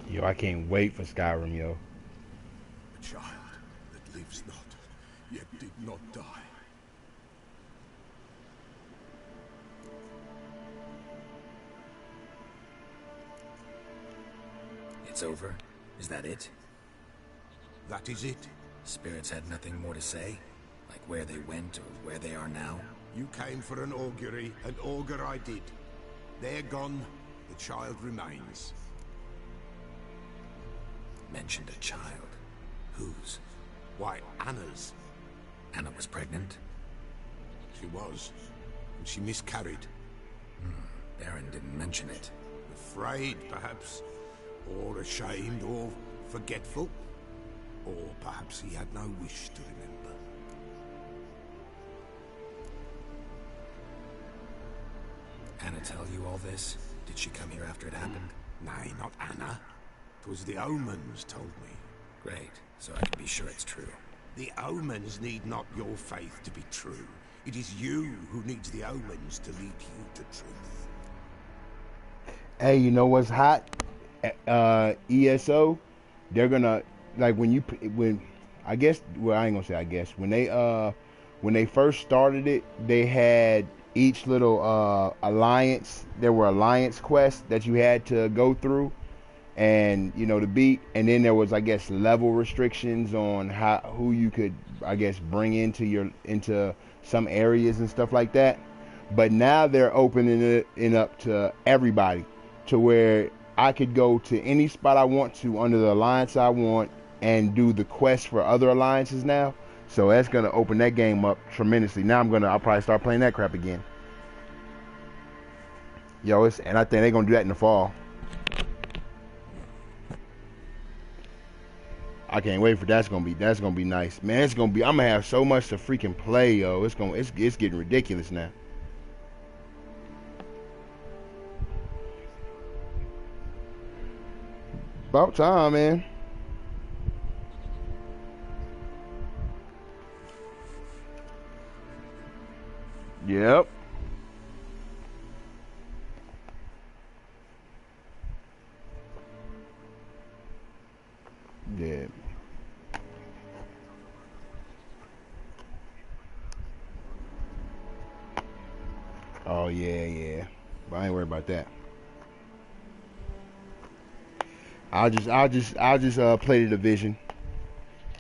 Yo, I can't wait for Skyrim, yo. A child that lives not, yet did not die. It's over? Is that it? That is it. Spirits had nothing more to say? Like where they went or where they are now? You came for an augury, and augur I did. They're gone, the child remains. Mentioned a child. Whose? Why, Anna's. Anna was pregnant? She was, and she miscarried. Baron didn't mention it. Afraid, perhaps, or ashamed, or forgetful. Or perhaps he had no wish to remember. Anna tell you all this? Did she come here after it happened? Nay, not Anna. 'Twas the omens told me. Great, so I can be sure it's true. The omens need not your faith to be true. It is you who needs the omens to lead you to truth. Hey, you know what's hot? ESO, they're gonna like when I guess, well, I ain't gonna say I guess, when they first started it, they had each little alliance. There were alliance quests that you had to go through, and to beat. And then there was, I guess, level restrictions on who you could, I guess, bring into some areas and stuff like that. But now they're opening it up to everybody, to where I could go to any spot I want to under the alliance I want and do the quest for other alliances now. So that's gonna open that game up tremendously. Now I'll probably start playing that crap again. Yo, and I think they're gonna do that in the fall. I can't wait for that's gonna be nice, man. I'm gonna have so much to freaking play, yo. It's getting ridiculous now. About time, man. Yep. Yeah. Oh yeah, yeah. But I ain't worried about that. I'll just play the division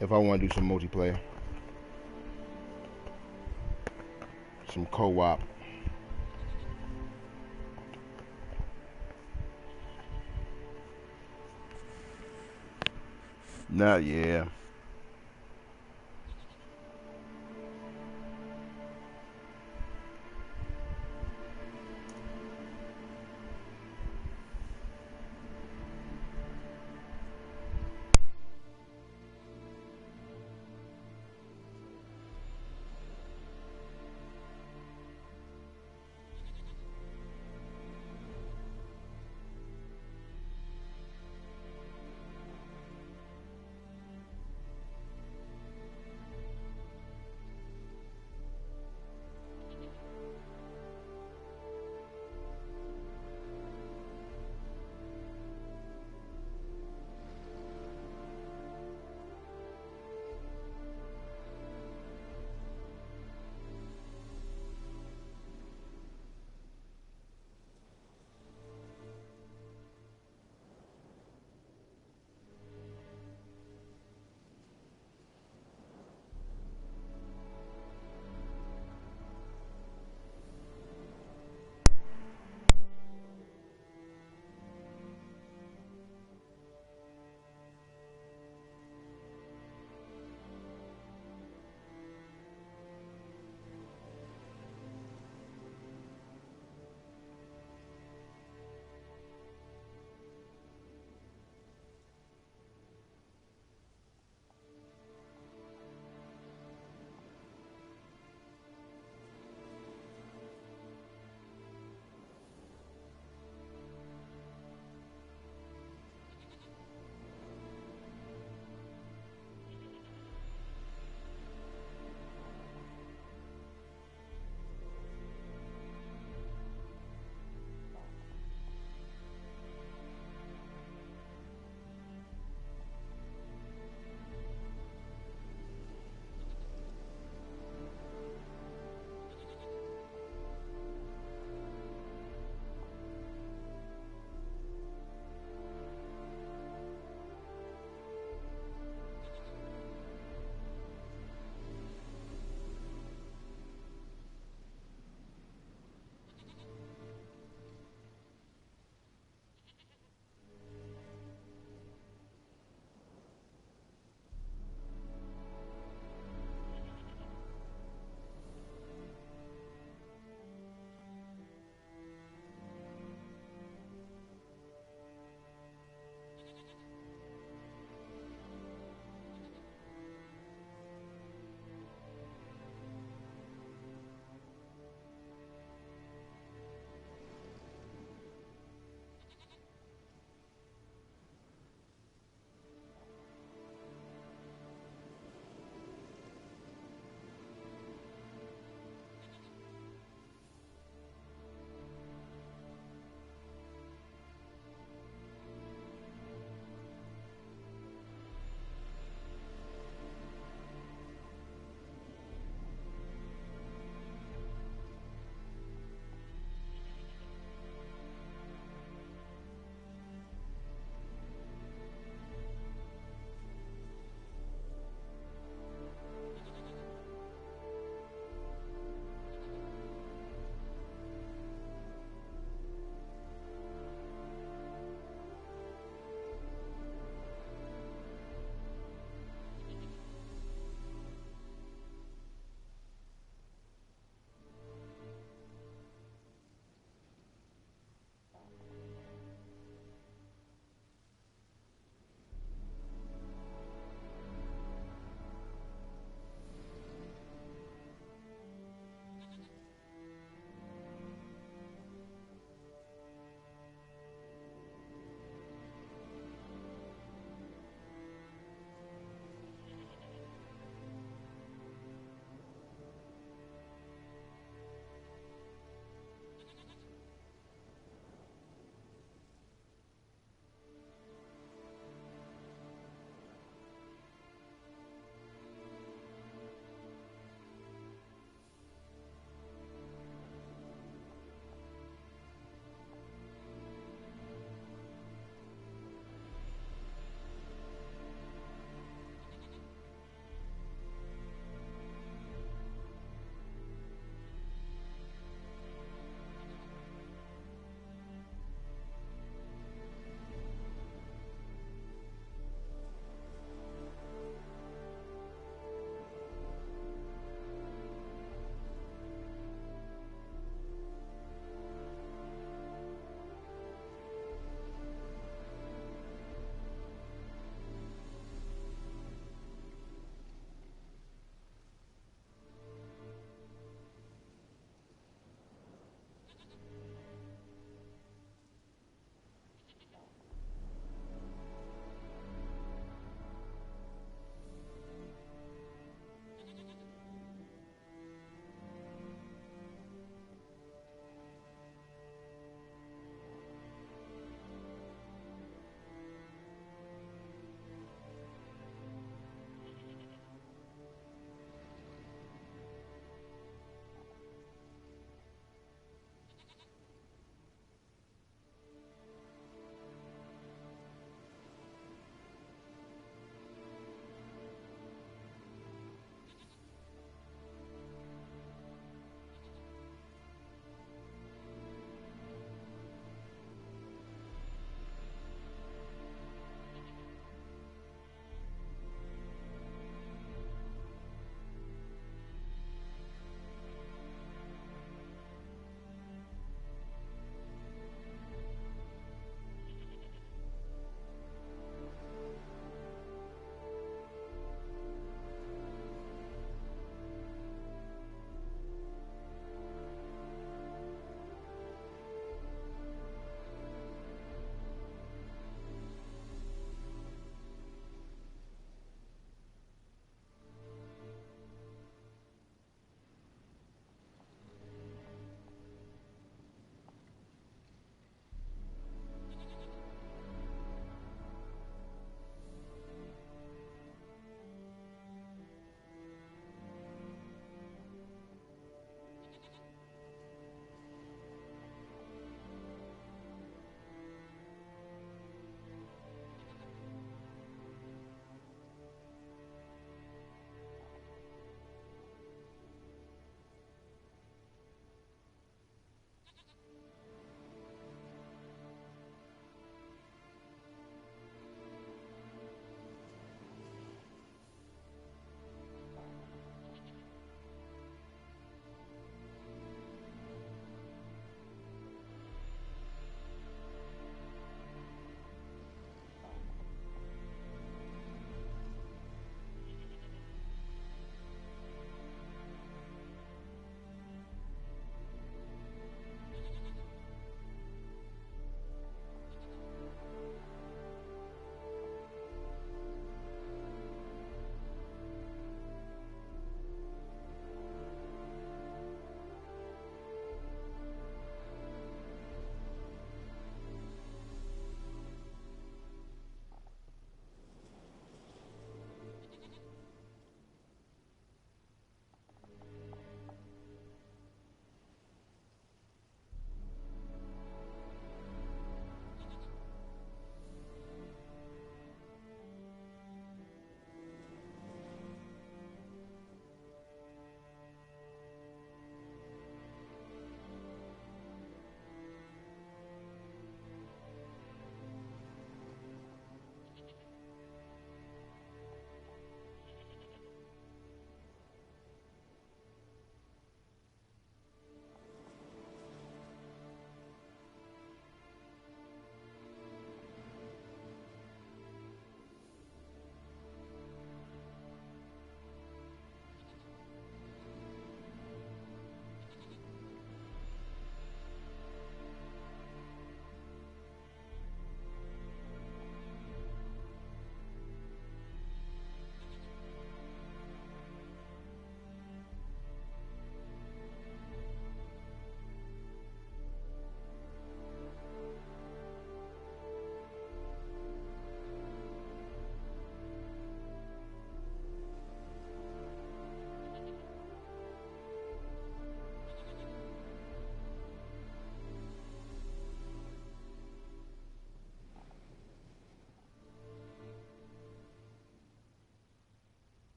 if I want to do some multiplayer, some co-op. Not yeah.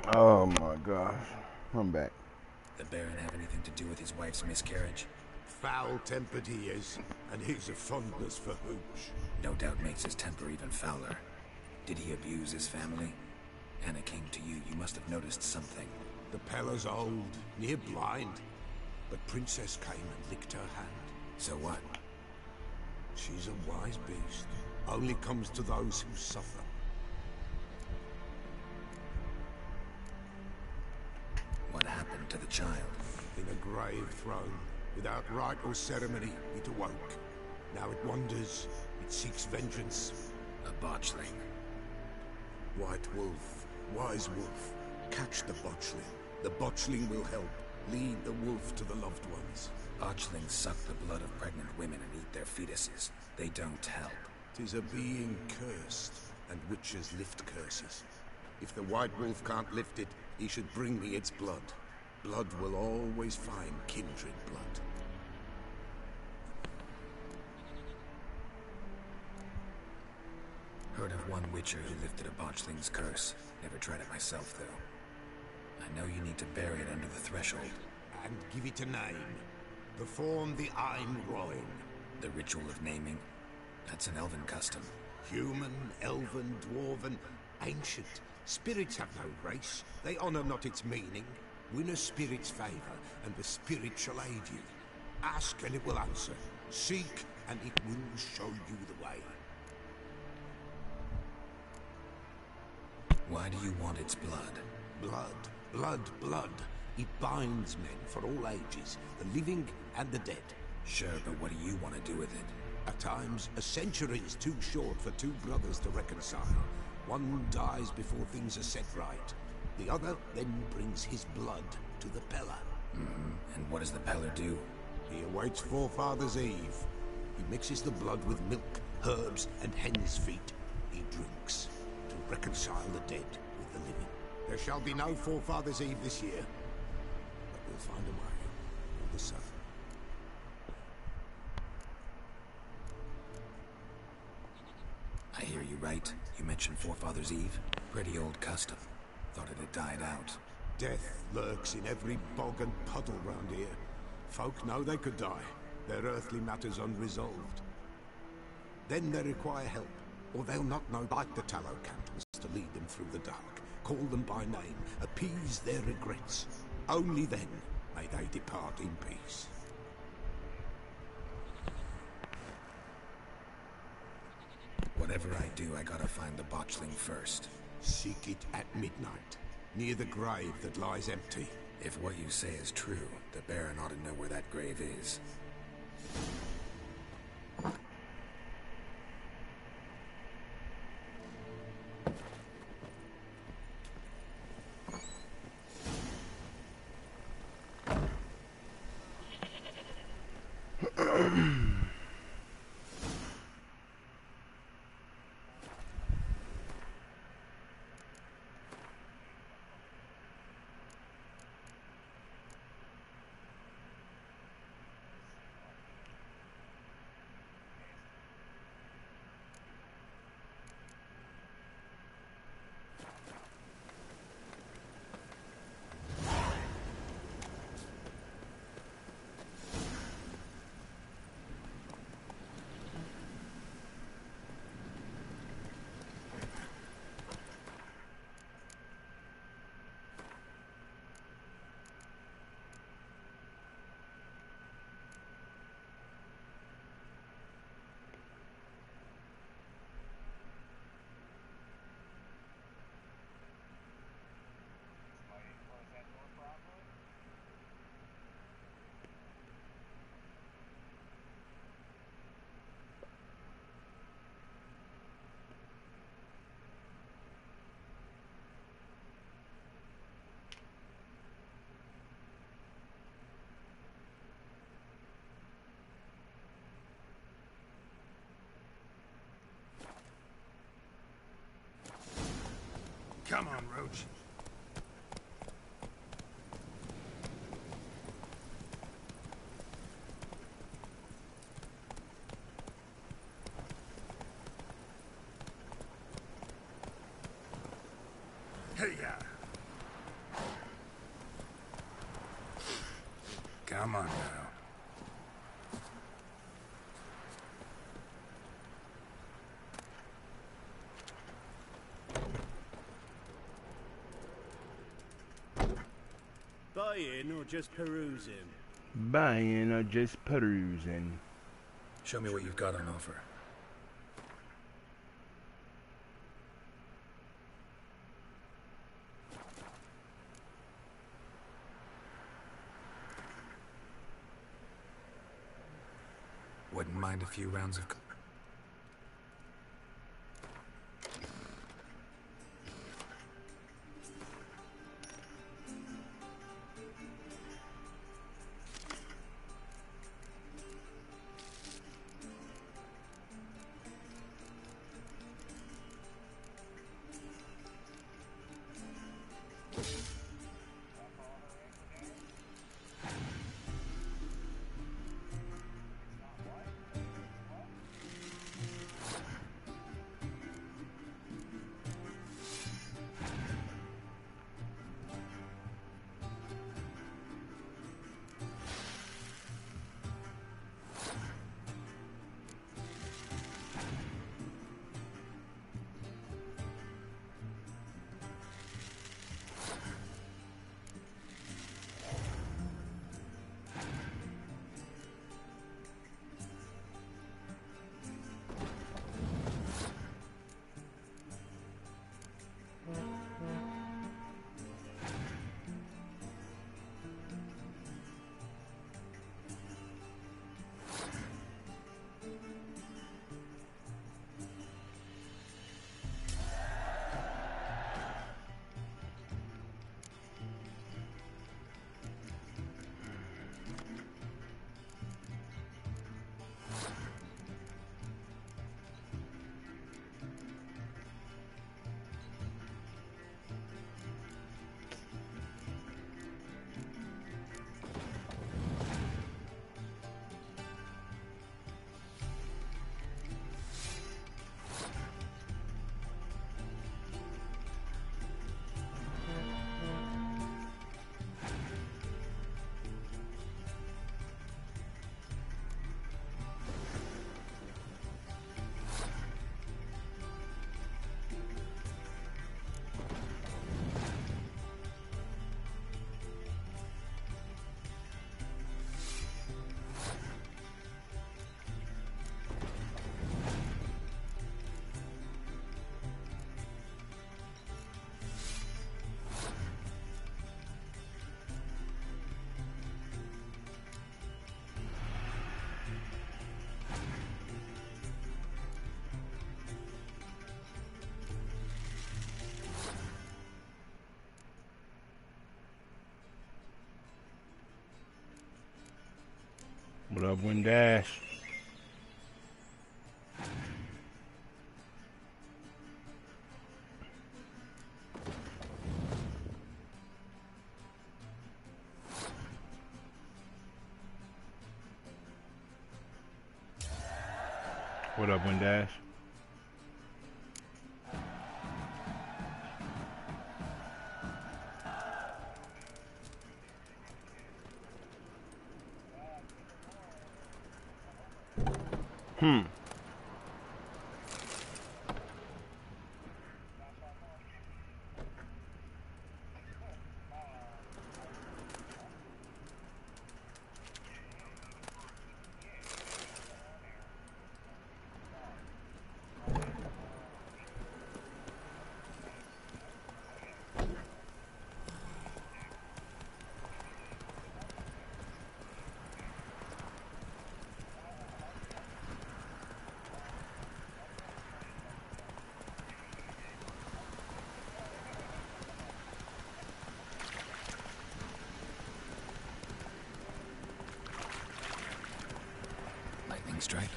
Oh my gosh. I'm back. The Baron have anything to do with his wife's miscarriage? Foul-tempered he is, and he's a fondness for hooch. No doubt makes his temper even fouler. Did he abuse his family? Anna came to you. You must have noticed something. The Pella's old, near blind, but Princess came and licked her hand. So what? She's a wise beast. Only comes to those who suffer. What happened to the child? In a grave thrown, without rite or ceremony, it awoke. Now it wanders, it seeks vengeance. A botchling. White wolf, wise wolf, catch the botchling. The botchling will help. Lead the wolf to the loved ones. Botchlings suck the blood of pregnant women and eat their fetuses. They don't help. 'Tis a being cursed, and witches lift curses. If the white wolf can't lift it, he should bring me its blood. Blood will always find kindred blood. Heard of one witcher who lifted a botchling's curse. Never tried it myself, though. I know you need to bury it under the threshold. And give it a name. Perform the Ein Roin. The ritual of naming? That's an elven custom. Human, elven, dwarven, ancient. Spirits have no race. They honor not its meaning. Win a spirit's favor, and the spirit shall aid you. Ask, and it will answer. Seek, and it will show you the way. Why do you want its blood? Blood, blood, blood. It binds men for all ages, the living and the dead. Sure, but what do you want to do with it? At times, a century is too short for two brothers to reconcile. One dies before things are set right. The other then brings his blood to the Pella. And what does the Peller do? He awaits Forefathers' Eve. He mixes the blood with milk, herbs, and hen's feet. He drinks to reconcile the dead with the living. There shall be no Forefathers' Eve this year, but we'll find a way. All the sun. I hear you right. You mentioned Forefathers' Eve? Pretty old custom. Thought it had died out. Death lurks in every bog and puddle round here. Folk know they could die, their earthly matters unresolved. Then they require help, or they'll not know, light the tallow candles to lead them through the dark, call them by name, appease their regrets. Only then may they depart in peace. Whatever I do, I gotta find the botchling first. Seek it at midnight, near the grave that lies empty. If what you say is true, the Baron ought to know where that grave is. Come on, Roach. Hey, now. Buying or just perusing? Buying or just perusing? Show me what you've got on offer. Wouldn't mind a few rounds of... What up, Windash? What up, Windash? Lightning strike.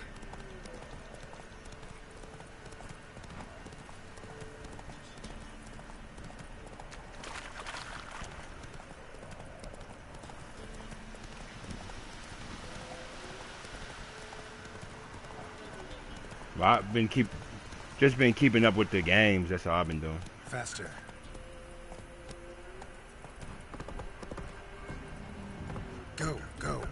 Well, I've been keeping up with the games. That's all I've been doing. Faster. Go, go.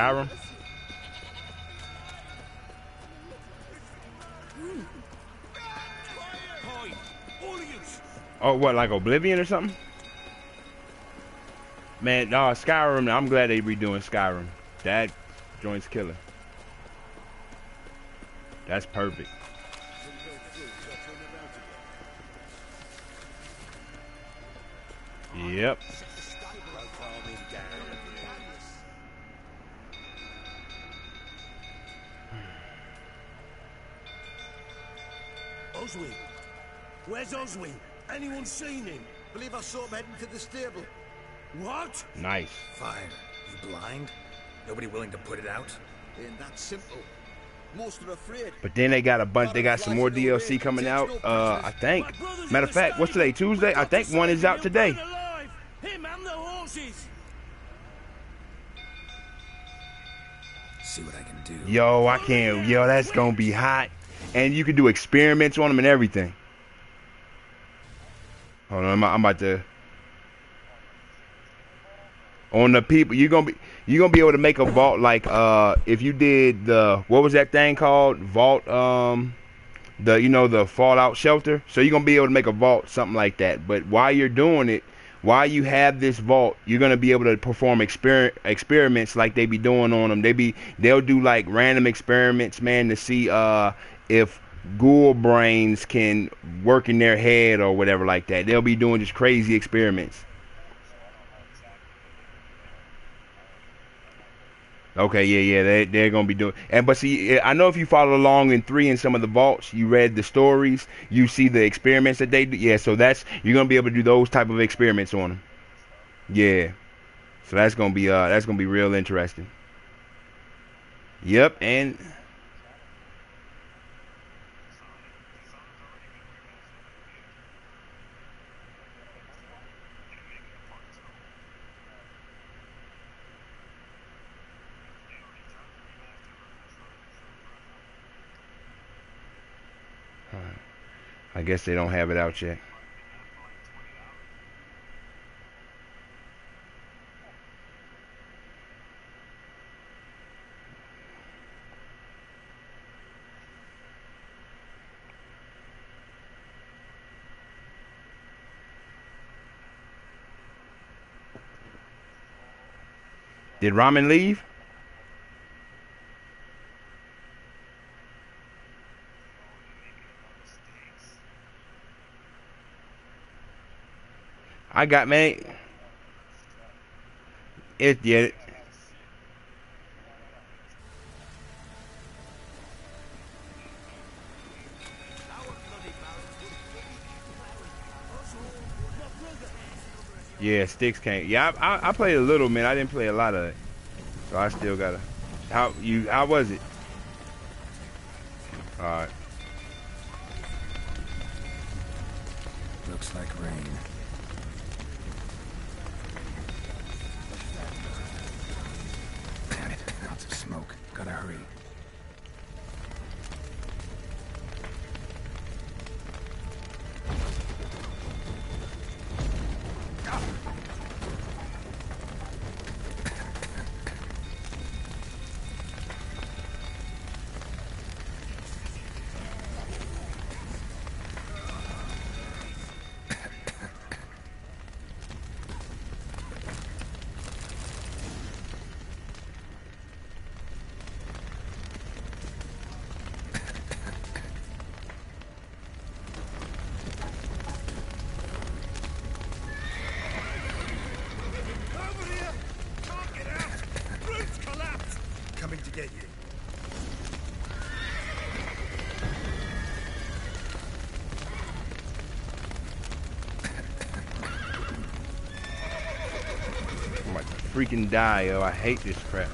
Skyrim? Hi, all of you. Oh, what, like Oblivion or something? Man, no, Skyrim, I'm glad they redoing Skyrim. That joint's killer. That's perfect. Yep. Oswin. Where's Oswin? Anyone seen him? Believe I saw him heading to the stable. What? Nice. Fire. You blind? Nobody willing to put it out? Ain't that simple. Most are afraid. But then they got a bunch. They got some more DLC coming out. I think. Matter of fact, what's today? Tuesday. I think one is out today. Him and the horses. See what I can do. Yo, I can't. Yo, that's gonna be hot. And you can do experiments on them and everything. Hold on, I'm about to. On the people, you're gonna be able to make a vault like if you did the, what was that thing called, vault, the Fallout shelter. So you're gonna be able to make a vault, something like that. But while you're doing it, while you have this vault, you're gonna be able to perform experiments like they be doing on them. They'll do like random experiments, man, to see if ghoul brains can work in their head or whatever like that. They'll be doing just crazy experiments. Okay, yeah, they're gonna be doing, but see, I know if you follow along in 3 in some of the vaults, you read the stories, you see the experiments that they do. Yeah, so you're gonna be able to do those type of experiments on them. Yeah, so that's gonna be real interesting. Yep, and I guess they don't have it out yet. Did Ramen leave? I got, man. Yeah. Yeah, sticks can't. Yeah, I played a little, man. I didn't play a lot of it, so I still gotta. How was it? All right. Looks like rain. Damn it, lots of smoke. Gotta hurry. To get you. I'm about to freaking die, yo. I hate this crap.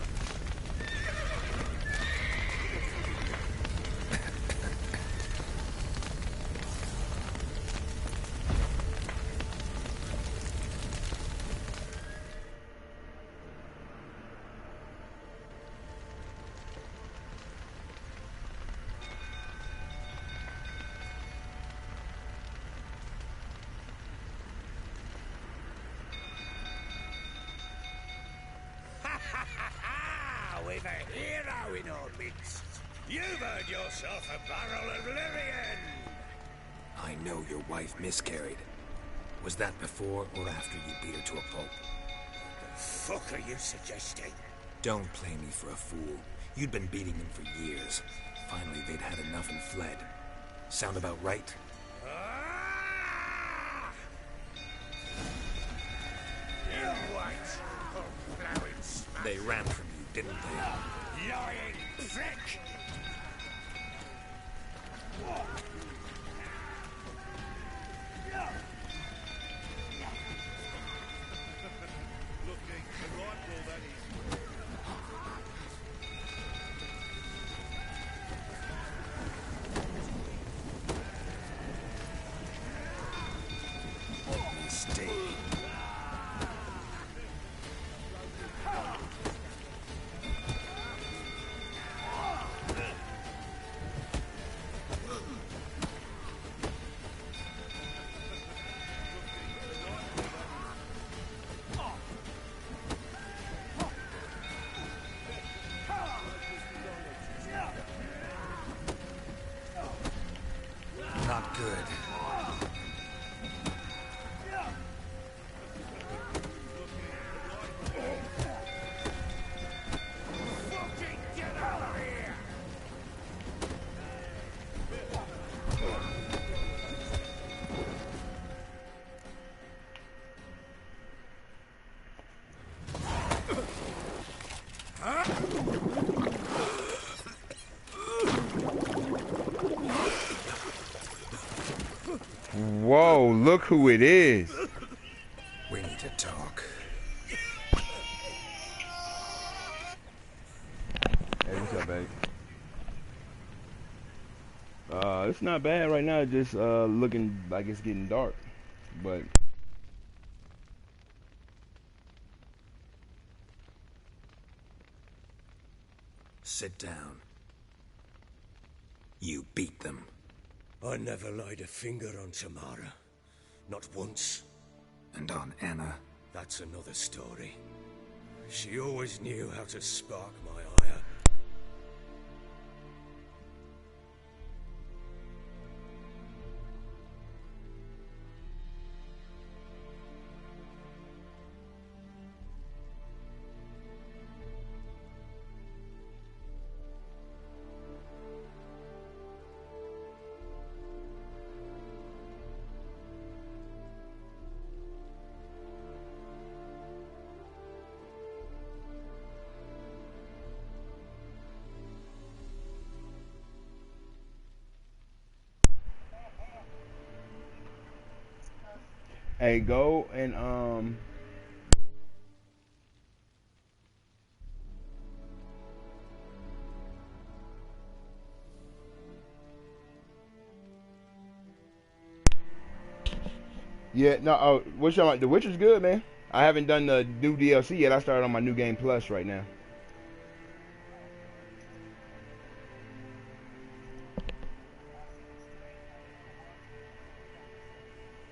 We've a hero in our midst. You've earned yourself a barrel of Lyrian. I know your wife miscarried. Was that before or after you beat her to a pulp? The fuck are you suggesting? Don't play me for a fool. You'd been beating them for years. Finally, they'd had enough and fled. Sound about right? Ah! You wait, oh flowing smack. They ran from you, didn't they? Lying prick! Mistake. Not good. Fucking get out of here! Whoa, look who it is. We need to talk. Hey, what's up, baby? It's not bad right now, just looking like it's getting dark. But Sit down. You beat them. I never laid a finger on Tamara. Not once. And on Anna. That's another story. She always knew how to spark my ire. hey, go and yeah, no, oh, what y'all like? The Witcher's good, man. I haven't done the new DLC yet. I started on my new game plus right now.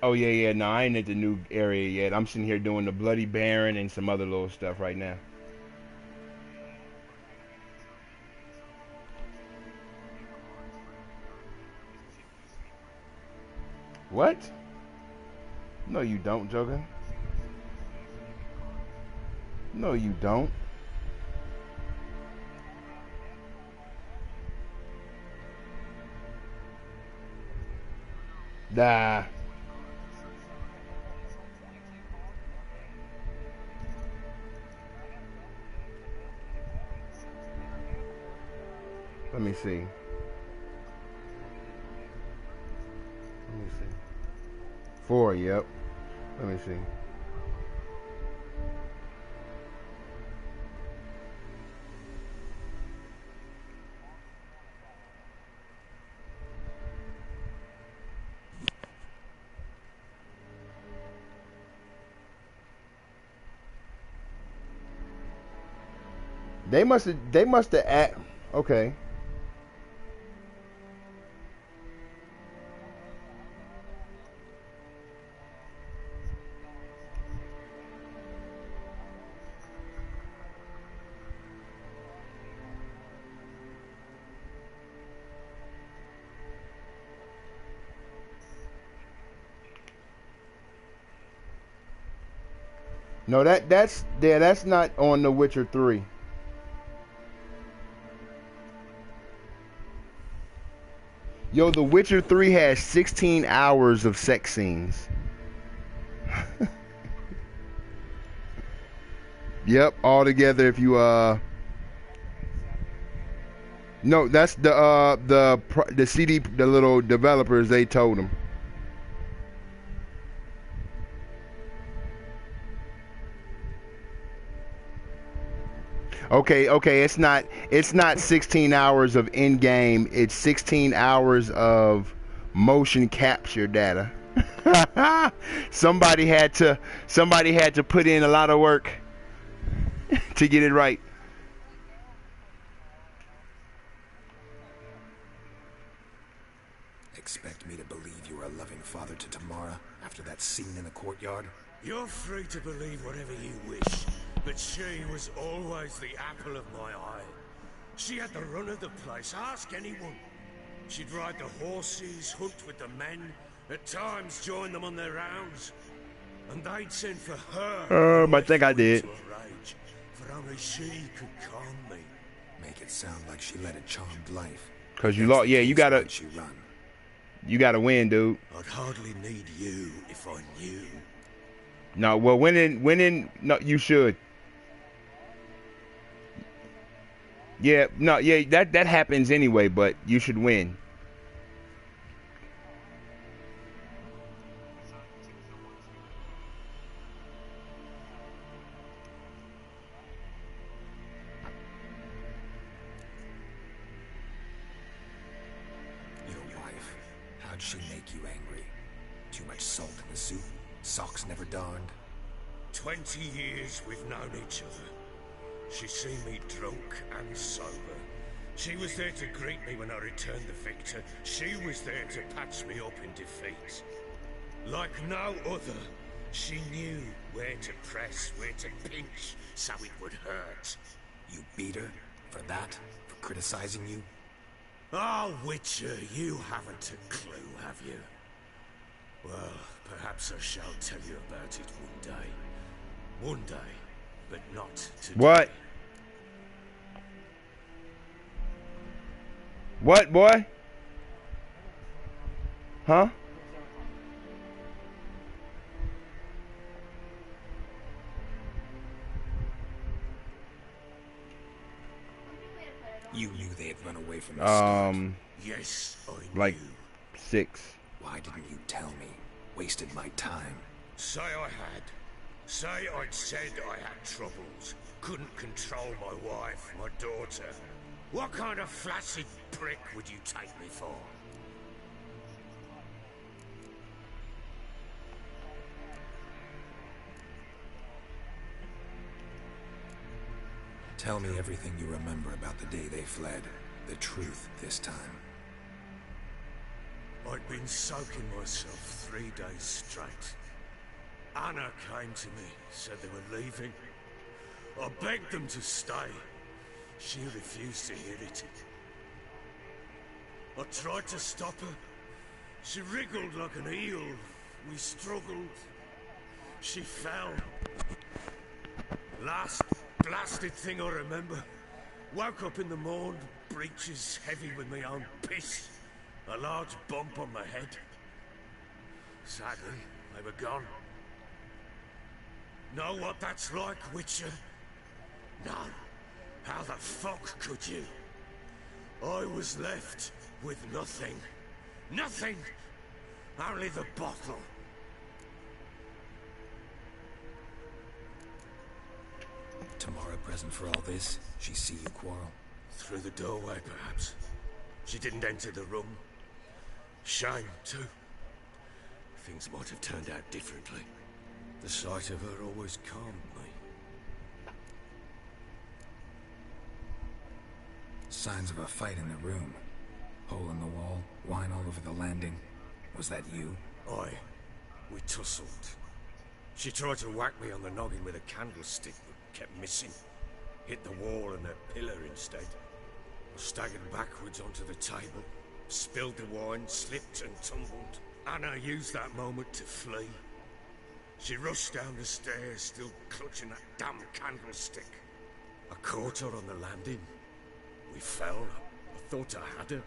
Oh yeah, yeah. No, I ain't at the new area yet. I'm sitting here doing the Bloody Baron and some other little stuff right now. What? No, you don't, Joker. No, you don't. Nah. Let me see. Let me see. 4, yep. Let me see. They must have okay. No, that's not on The Witcher 3. Yo, The Witcher 3 has 16 hours of sex scenes. Yep, all together if you no, that's the CD, the little developers, they told them. Okay, it's not 16 hours of in-game, it's 16 hours of motion capture data. somebody had to put in a lot of work to get it right. Expect me to believe you were a loving father to Tamara after that scene in the courtyard? You're free to believe whatever you wish, but she was always the apple of my eye. She had the run of the place, ask anyone. She'd ride the horses, hunt with the men, at times join them on their rounds. And they'd send for her. I think I did. To a rage, for only she could calm me. Make it sound like she led a charmed life. Cause you lost. Yeah, you gotta. She run. You gotta win, dude. I'd hardly need you if I knew. No, well, winning. No, you should. Yeah, no, yeah, that happens anyway, but you should win. Your wife, how'd she make you angry? Too much salt in the soup? Socks never darned? 20 years we've known each other. She's seen me drunk and sober. She was there to greet me when I returned the victor. She was there to patch me up in defeat. Like no other, she knew where to press, where to pinch, so it would hurt. You beat her? For that? For criticizing you? Oh, Witcher, you haven't a clue, have you? Well, perhaps I shall tell you about it one day. One day, but not today. What? What, boy? Huh? You knew they had run away from the start. Yes, I knew. Like 6. Why didn't you tell me? Wasted my time. Say I had. Say I'd said I had troubles. Couldn't control my wife, my daughter. What kind of flaccid prick would you take me for? Tell me everything you remember about the day they fled. The truth this time. I'd been soaking myself 3 days straight. Anna came to me, said they were leaving. I begged them to stay. She refused to hear it. I tried to stop her. She wriggled like an eel. We struggled. She fell. Last blasted thing I remember. Woke up in the morn, breeches heavy with my own piss. A large bump on my head. Sadly, they were gone. Know what that's like, Witcher? No. How the fuck could you? I was left with nothing. Nothing! Only the bottle. Tamara present for all this? She see you quarrel? Through the doorway, perhaps. She didn't enter the room. Shame, too. Things might have turned out differently. The sight of her always calmed me. Signs of a fight in the room. Hole in the wall, wine all over the landing. Was that you? Aye. We tussled. She tried to whack me on the noggin with a candlestick, but kept missing. Hit the wall and a pillar instead. I staggered backwards onto the table, spilled the wine, slipped and tumbled. Anna used that moment to flee. She rushed down the stairs, still clutching that damn candlestick. I caught her on the landing. We fell. I thought I had her.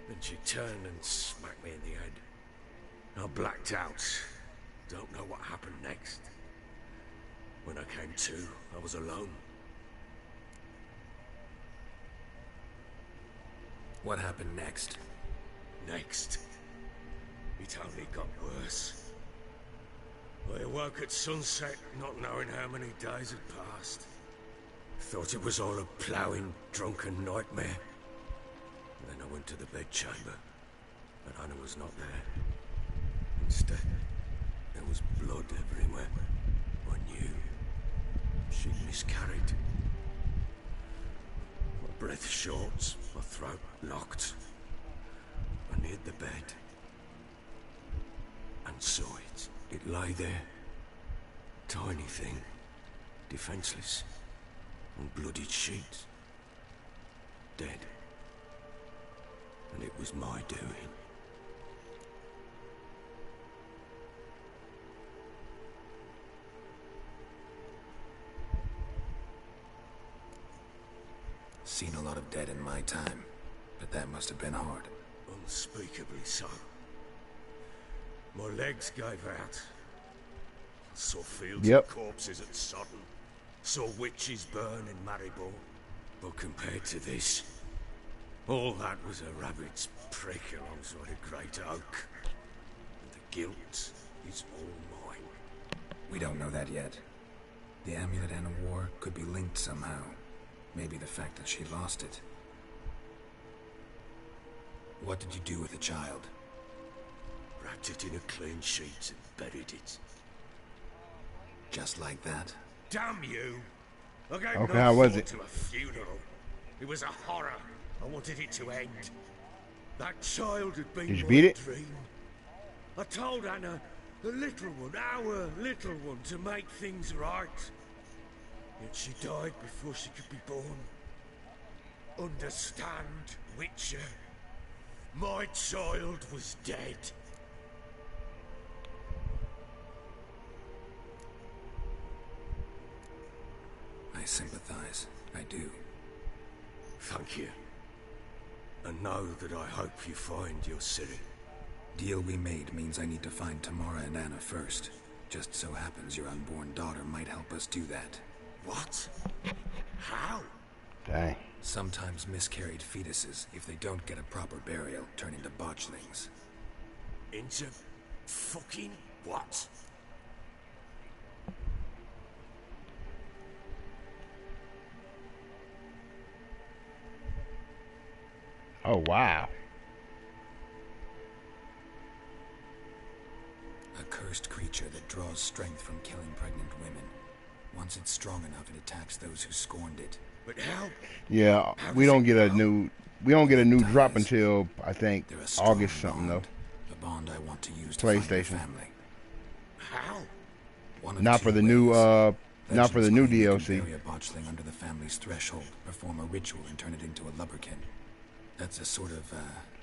Then she turned and smacked me in the head. I blacked out. Don't know what happened next. When I came to, I was alone. What happened next? Next, it only got worse. I awoke at sunset, not knowing how many days had passed. Thought it was all a ploughing, drunken nightmare. Then I went to the bedchamber, but Anna was not there. Instead, there was blood everywhere. I knew she'd miscarried. My breath short, my throat locked. I neared the bed and saw it. It lay there, tiny thing, defenseless, on bloodied sheets, dead. And it was my doing. Seen a lot of dead in my time, but that must have been hard. Unspeakably so. My legs gave out. I saw fields of corpses at Sodden. Saw witches burn in Maribor. But compared to this, all that was a rabbit's prick alongside a great oak. And the guilt is all mine. We don't know that yet. The amulet Anna wore could be linked somehow. Maybe the fact that she lost it. What did you do with the child? Wrapped it in a clean sheet and buried it. Just like that? Damn you! I gave Okay, no how was thought it? to a funeral. It was a horror. I wanted it to end. That child had been Did you my beat it? dream. I told Anna, the little one, our little one, to make things right. Yet she died before she could be born. Understand, Witcher? My child was dead. I sympathize. I do. Thank you. And know that I hope you find your Ciri. Deal we made means I need to find Tamara and Anna first. Just so happens your unborn daughter might help us do that. What? How? Dang. Sometimes miscarried fetuses, if they don't get a proper burial, turn into botchlings. Into fucking what? Oh, wow. A cursed creature that draws strength from killing pregnant women. Once it's strong enough, it attacks those who scorned it. But how? Yeah, How we does don't it get a go? new drop until I think They're a strong August something bond, though. A bond I want to use to find your PlayStation. family. How? One of Not two for the ways. new not for the Legends new claim you can DLC. bury a botchling under the family's threshold, perform a ritual, and turn it into a lubberkin. That's a sort of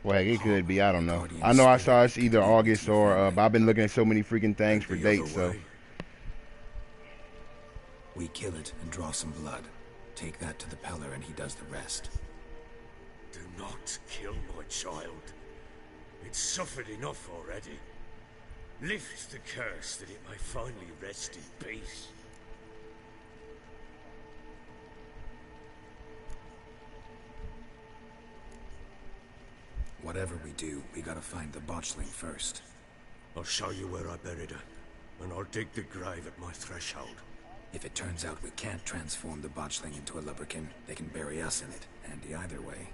Well, heck, it could be. I don't know. guardian I know I spirit saw it's that either can lead you August to your or family. I've been looking at so many freaking things for The dates. other So way. We kill it and draw some blood. Take that to the Peller and he does the rest. Do not kill my child. It's suffered enough already. Lift the curse that it may finally rest in peace. Whatever we do, we gotta find the botchling first. I'll show you where I buried her, and I'll dig the grave at my threshold. If it turns out we can't transform the botchling into a lubberkin, they can bury us in it. Handy either way.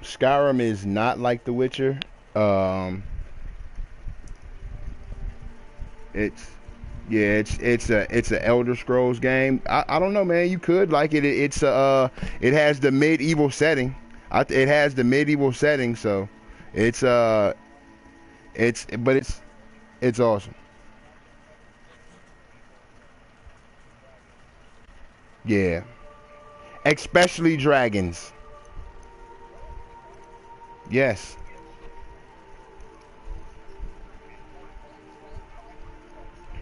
Skyrim is not like The Witcher. It's it's a Elder Scrolls game. I don't know, man. You could like it. It has the medieval setting. It has the medieval setting, so it's but It's awesome. Yeah. Especially dragons. Yes.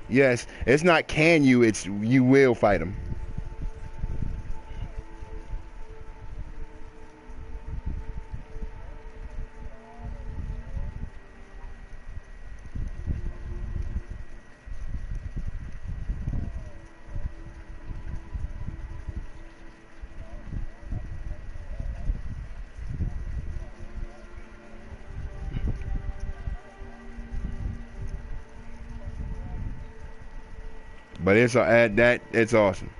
Yes. It's not can you, it's you will fight them. But it's that it's awesome.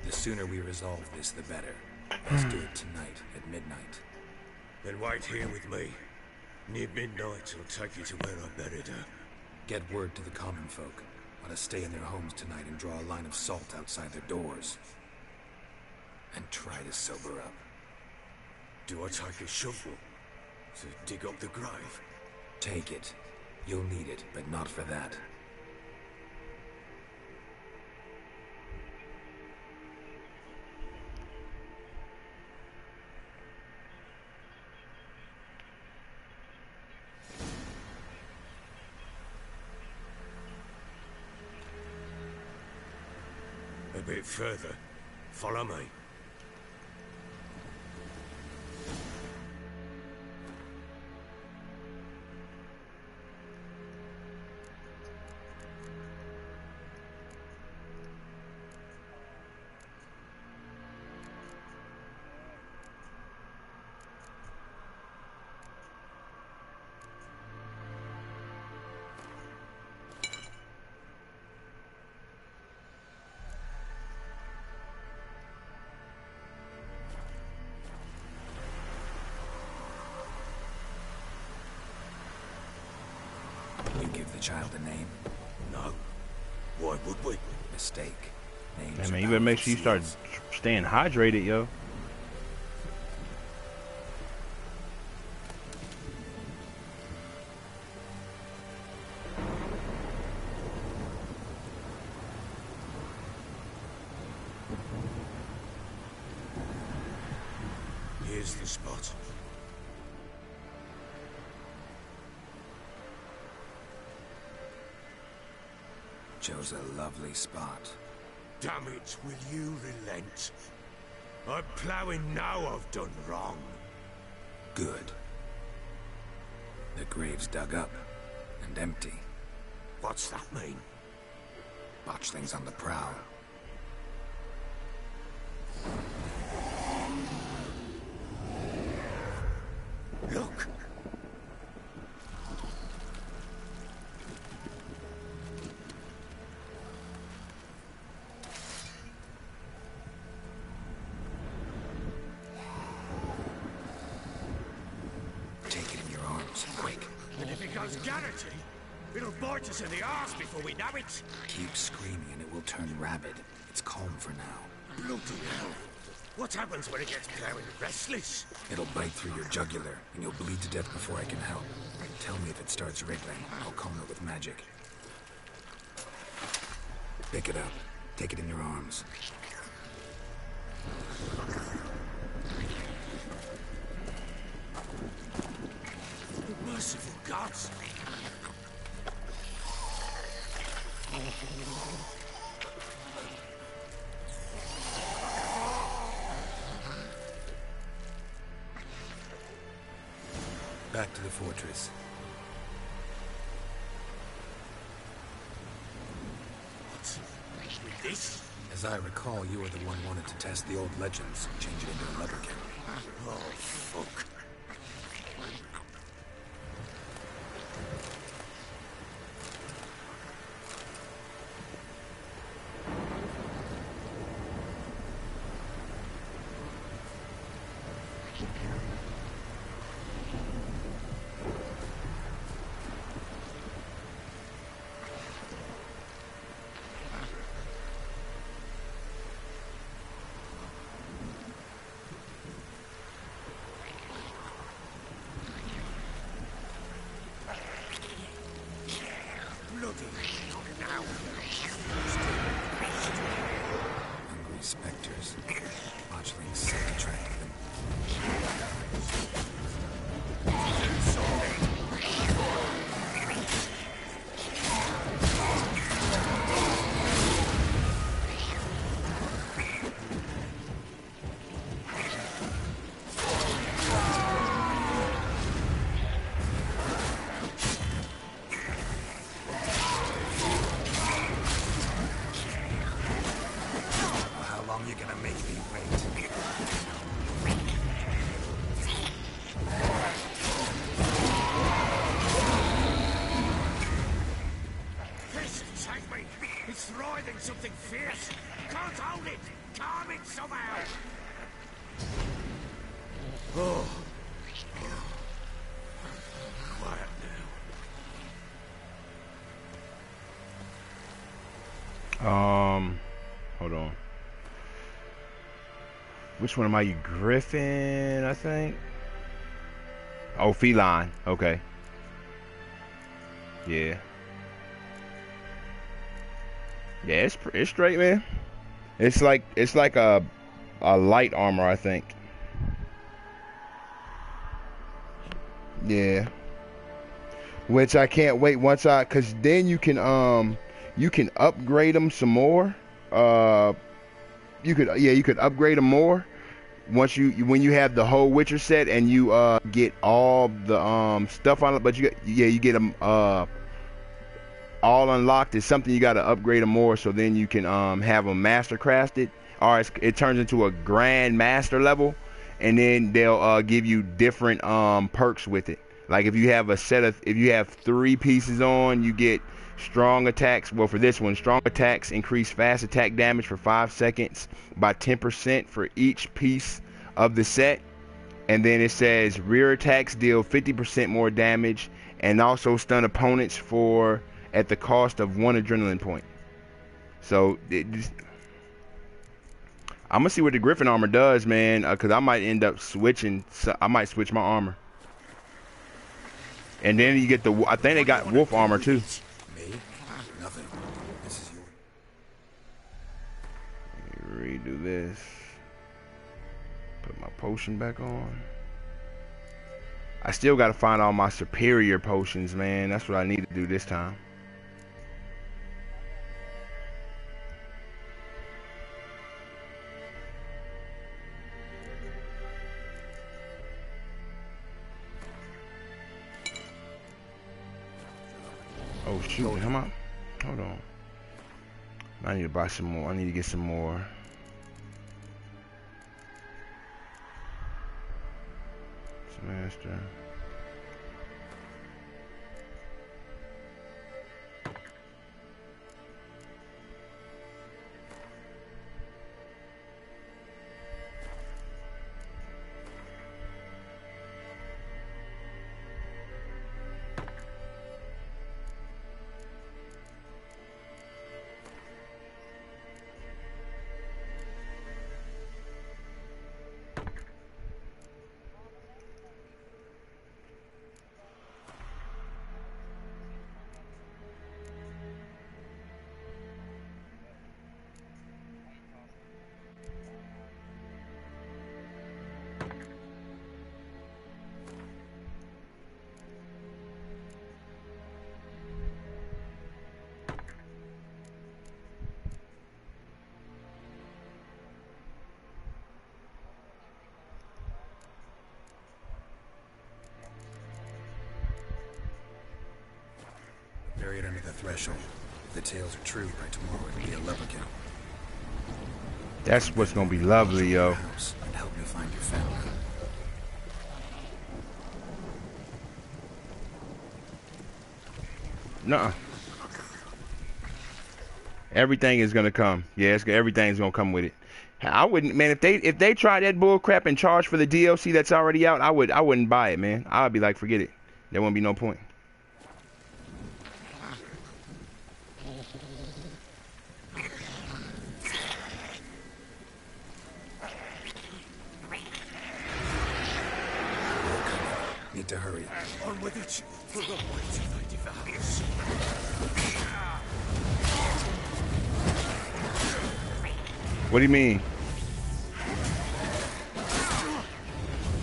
The sooner we resolve this, the better. Let's do it tonight at midnight. Then wait here with me. Near midnight, I'll take you to where I buried her. Get word to the common folk. Let us stay in their homes tonight and draw a line of salt outside their doors. And try to sober up. Do I take a shovel to dig up the grave? Take it. You'll need it, but not for that. A bit further. Follow me. You give the child a name? No. Why would we? Mistake. Names Hey, are man, you better make powerful sure you start seals. staying hydrated, yo. Here's the spot. Chose a lovely spot. Damn it, will you relent? I'm ploughing now I've done wrong. Good. The grave's dug up and empty. What's that mean? Botchlings on the prowl. Look! Take it in your Those Garrity? It'll bite us in the arse before we know it. Keep screaming and it will turn rabid. It's calm for now. Bloody hell. What happens when it gets plowing restless? It'll bite through your jugular, and you'll bleed to death before I can help. Tell me if it starts wriggling. I'll calm it with magic. Pick it up. Take it in your arms. Merciful gods. Back to the fortress. What? With this? As I recall, you were the one wanted to test the old legends, change it into a leatherkin. Oh, fuck. Hungry specters. Botchlings set to track them. How long you gonna make me wait? This take me. It's writhing something fierce. Can't hold it. Calm it somehow. Oh. Quiet now. Hold on. Which one am I? You Griffin, I think. Oh, feline. Okay. Yeah. Yeah, it's straight, man. It's like a light armor, I think. Yeah. Which I can't wait cause then you can upgrade them some more. You could upgrade them more once when you have the whole Witcher set and you get all the stuff on it, but you get them all unlocked. It's something you got to upgrade them more, so then you can have them master crafted, or it turns into a grand master level, and then they'll give you different perks with it. Like if you have if you have 3 pieces on, you get strong attacks. Well, for this one, strong attacks increase fast attack damage for 5 seconds by 10% for each piece of the set. And then it says rear attacks deal 50% more damage and also stun opponents at the cost of 1 adrenaline point. So I'm gonna see what the Griffin armor does, man, because I might end up switching. I might switch my armor. And then you get I think they got wolf armor too. Me? Nothing. This is your... Redo this. Put my potion back on. I still gotta find all my superior potions, man. That's what I need to do this time. Oh shoot, come on. Hold on. I need to buy some more. I need to get some more. Master. threshold. If the tales are true, by tomorrow it'll be a leprechaun. That's what's gonna be lovely, yo. House and help me find your family. Nuh-uh. Everything is gonna come. Yeah, everything's gonna come with it. I wouldn't, man. If they try that bull crap and charge for the DLC that's already out, I wouldn't buy it, man. I'd be like, forget it. There won't be no point. Need to hurry. On with it. For the weight of thy devours. What do you mean?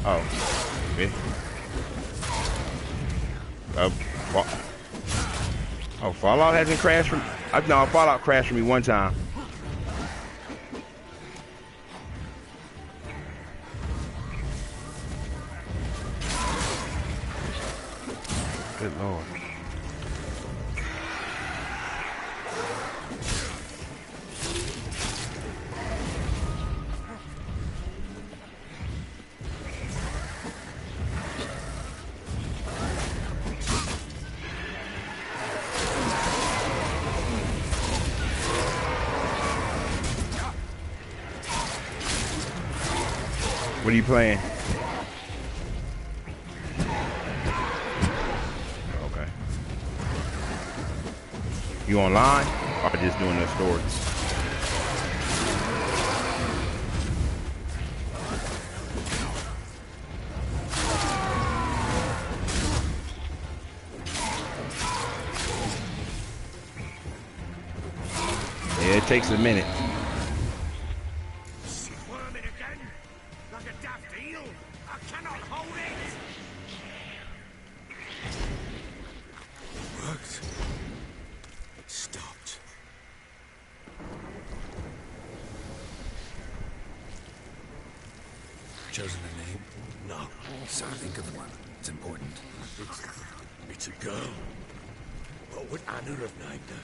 Oh. Okay. Oh, Fallout hasn't crashed from... no, Fallout crashed for me one time. Good Lord. What are you playing? Okay. You online or just doing the story? Yeah, it takes a minute. Squirming again? Like a daft eel? I cannot hold it! Worked. It stopped. Chosen a name? No. So think of one. It's important. It's a girl. What would Anna have named her?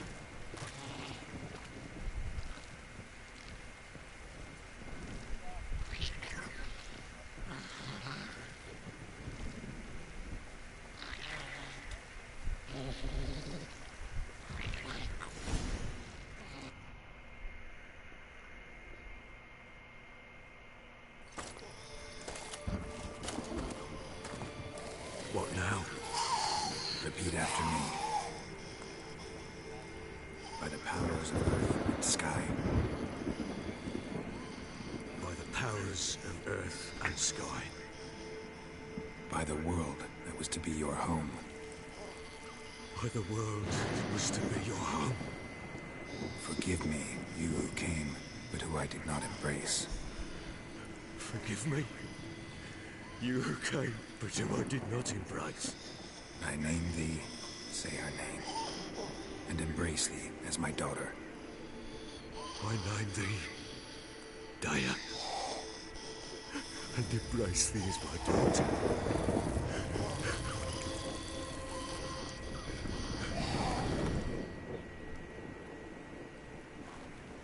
What now? Repeat after me. By the powers of earth and sky. By the powers of earth and sky. By the world that was to be your home. By the world that was to be your home. Forgive me, you who came, but who I did not embrace. Forgive me. You who came, but who I did not embrace. I name thee, say her name, and embrace thee as my daughter. I name thee Daya, and embrace thee as my daughter.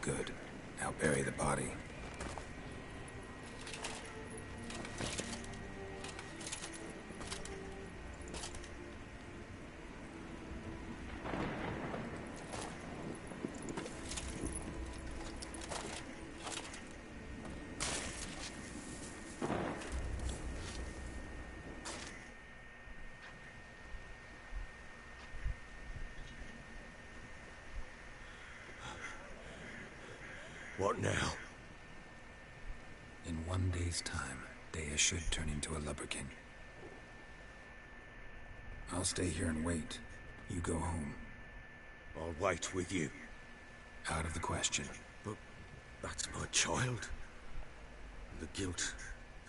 Good. Now bury the body. What now? In 1 day's time, Daya should turn into a leprechaun. I'll stay here and wait. You go home. I'll wait with you. Out of the question. But that's my child. The guilt,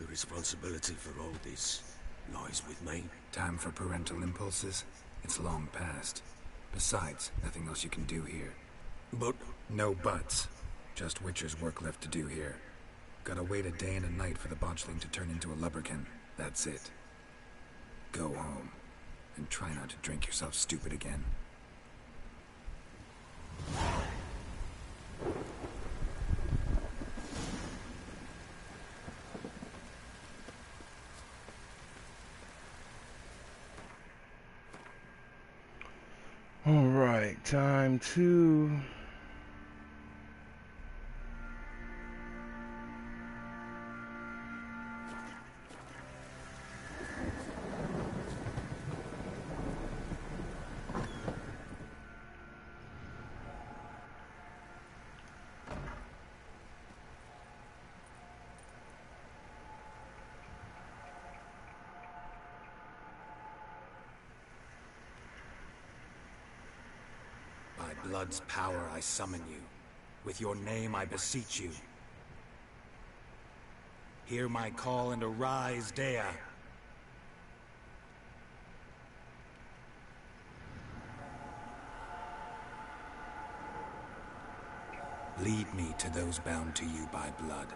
the responsibility for all this lies with me. Time for parental impulses? It's long past. Besides, nothing else you can do here. But No buts. Just Witcher's work left to do here. Gotta wait a day and a night for the botchling to turn into a leprechaun. That's it. Go home. And try not to drink yourself stupid again. All right, time to. By blood's power I summon you. With your name I beseech you. Hear my call and arise, Dea. Lead me to those bound to you by blood.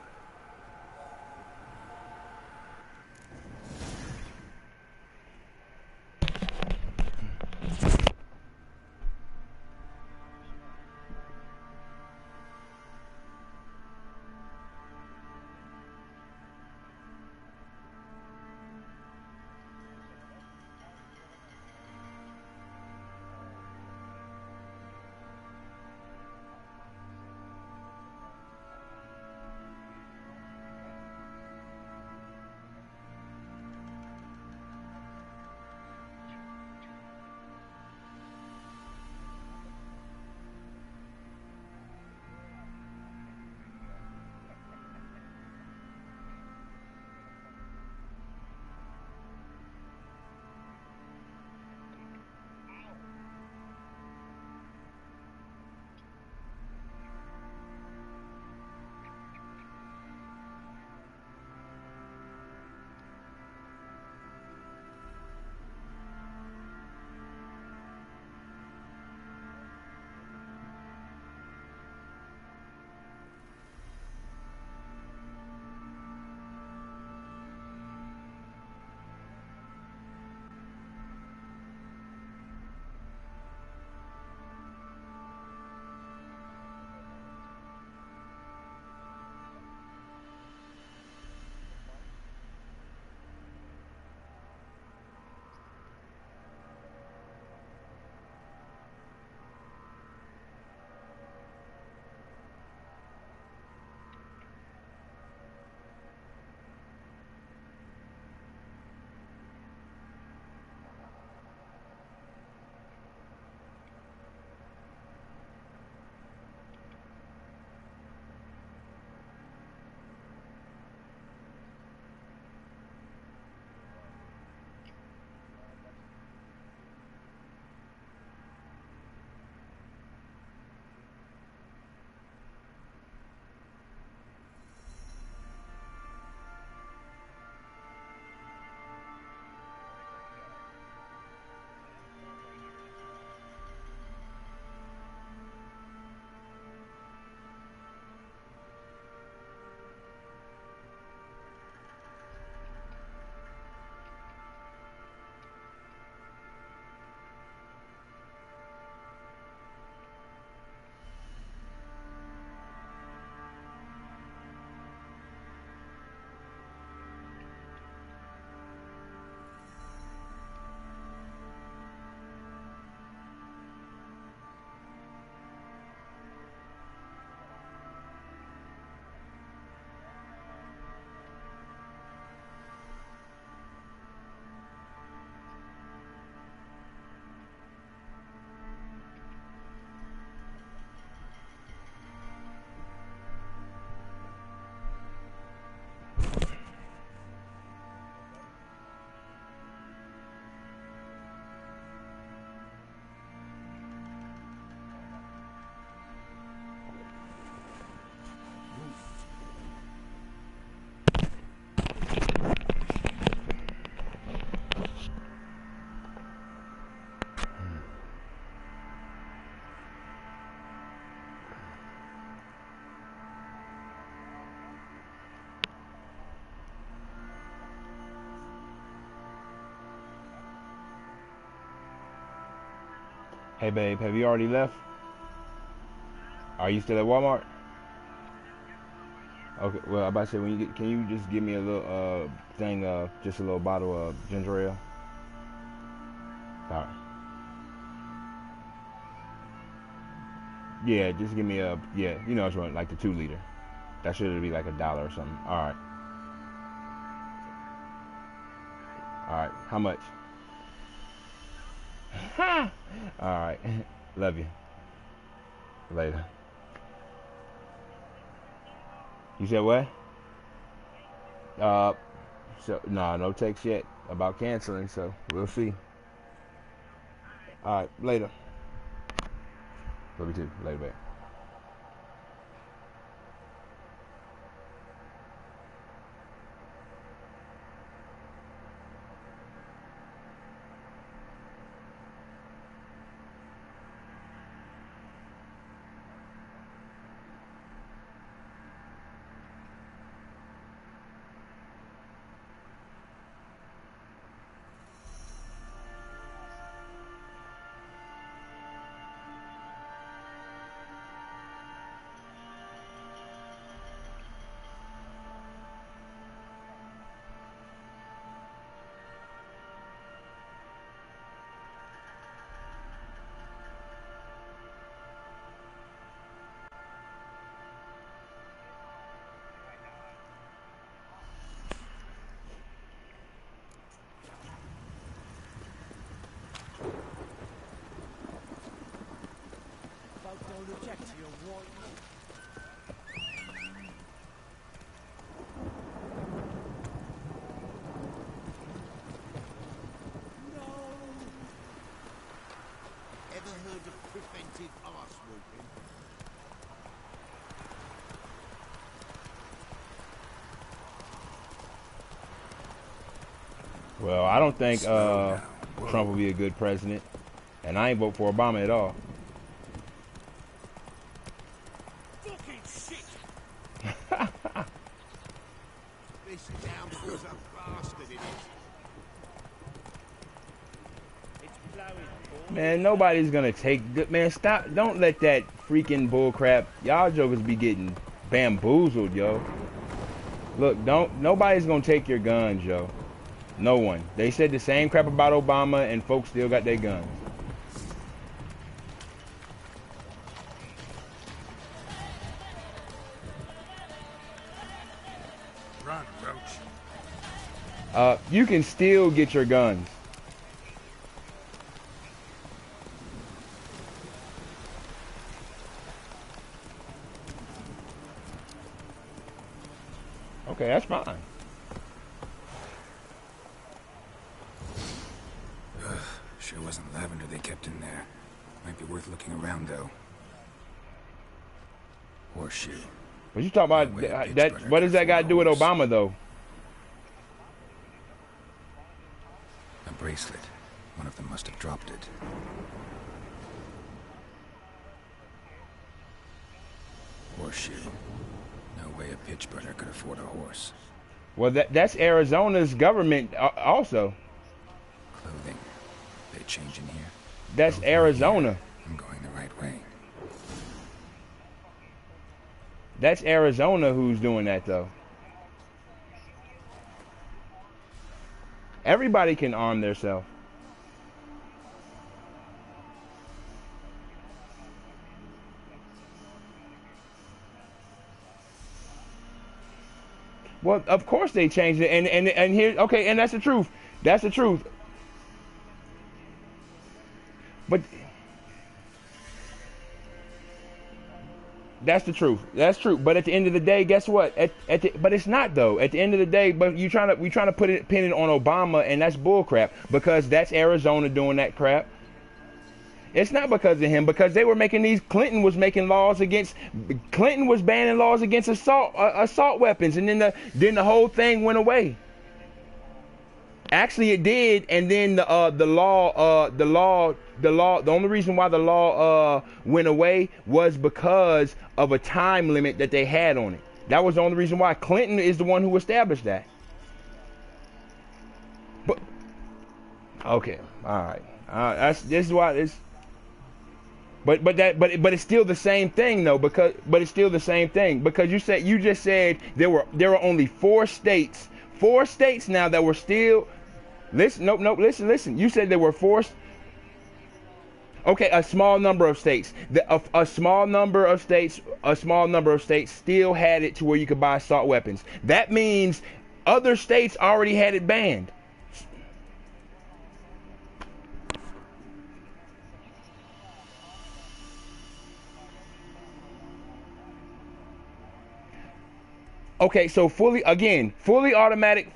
Hey babe, have you already left? Are you still at Walmart? Okay. Well, I'm about to say when you get, can you just give me a little thing, just a little bottle of ginger ale? All right. Yeah, just give me a yeah. You know, it's like the 2 liter. That should be like $1 or something. All right. All right. How much? All right. Love you. Later. You said what? Uh, so nah, no text yet about canceling. So we'll see. All right. Later. Love you too. Later, babe. Ever heard of preventive arse whooping? Well, I don't think Slow now. Whoa. Trump will be a good president, and I ain't vote for Obama at all. Fucking shit! This downpour's a bastard, it is. It's blowing. Man, nobody's gonna take. Man, stop! Don't let that freaking bullcrap. Y'all jokers be getting bamboozled, yo. Look, nobody's gonna take your guns, yo. No one. They said the same crap about Obama, and folks still got their guns. Run, Roach. You can still get your guns. Okay, that's fine. Sure wasn't lavender they kept in there. Might be worth looking around, though. Horseshoe. What you talking about? Way a pitch That burner what does that could got to do with afford a horse. Obama, though? A bracelet. One of them must have dropped it. Horseshoe. No way a pitch burner could afford a horse. Well, that's Arizona's government also. Clothing. They change in here. That's Over Arizona. here. I'm going the right way. That's Arizona who's doing that, though. Everybody can arm themselves. Well, of course they changed it, and here, okay, and that's the truth. That's the truth. But that's the truth. That's true. But at the end of the day, guess what? But it's not though. At the end of the day, but we trying to pin it on Obama, and that's bullcrap because that's Arizona doing that crap. It's not because of him, because they were making these. Clinton was banning laws against assault weapons, and then the whole thing went away. Actually, it did, and then the only reason why the law went away was because of a time limit that they had on it. That was the only reason why. Clinton is the one who established that. But okay, all right, this is why this. But it's still the same thing though, it's still the same thing because you just said there were only four states now that were still. Listen, nope, listen. You said there were four. Okay, a small number of states. A small number of states still had it to where you could buy assault weapons. That means other states already had it banned. Okay, so fully automatic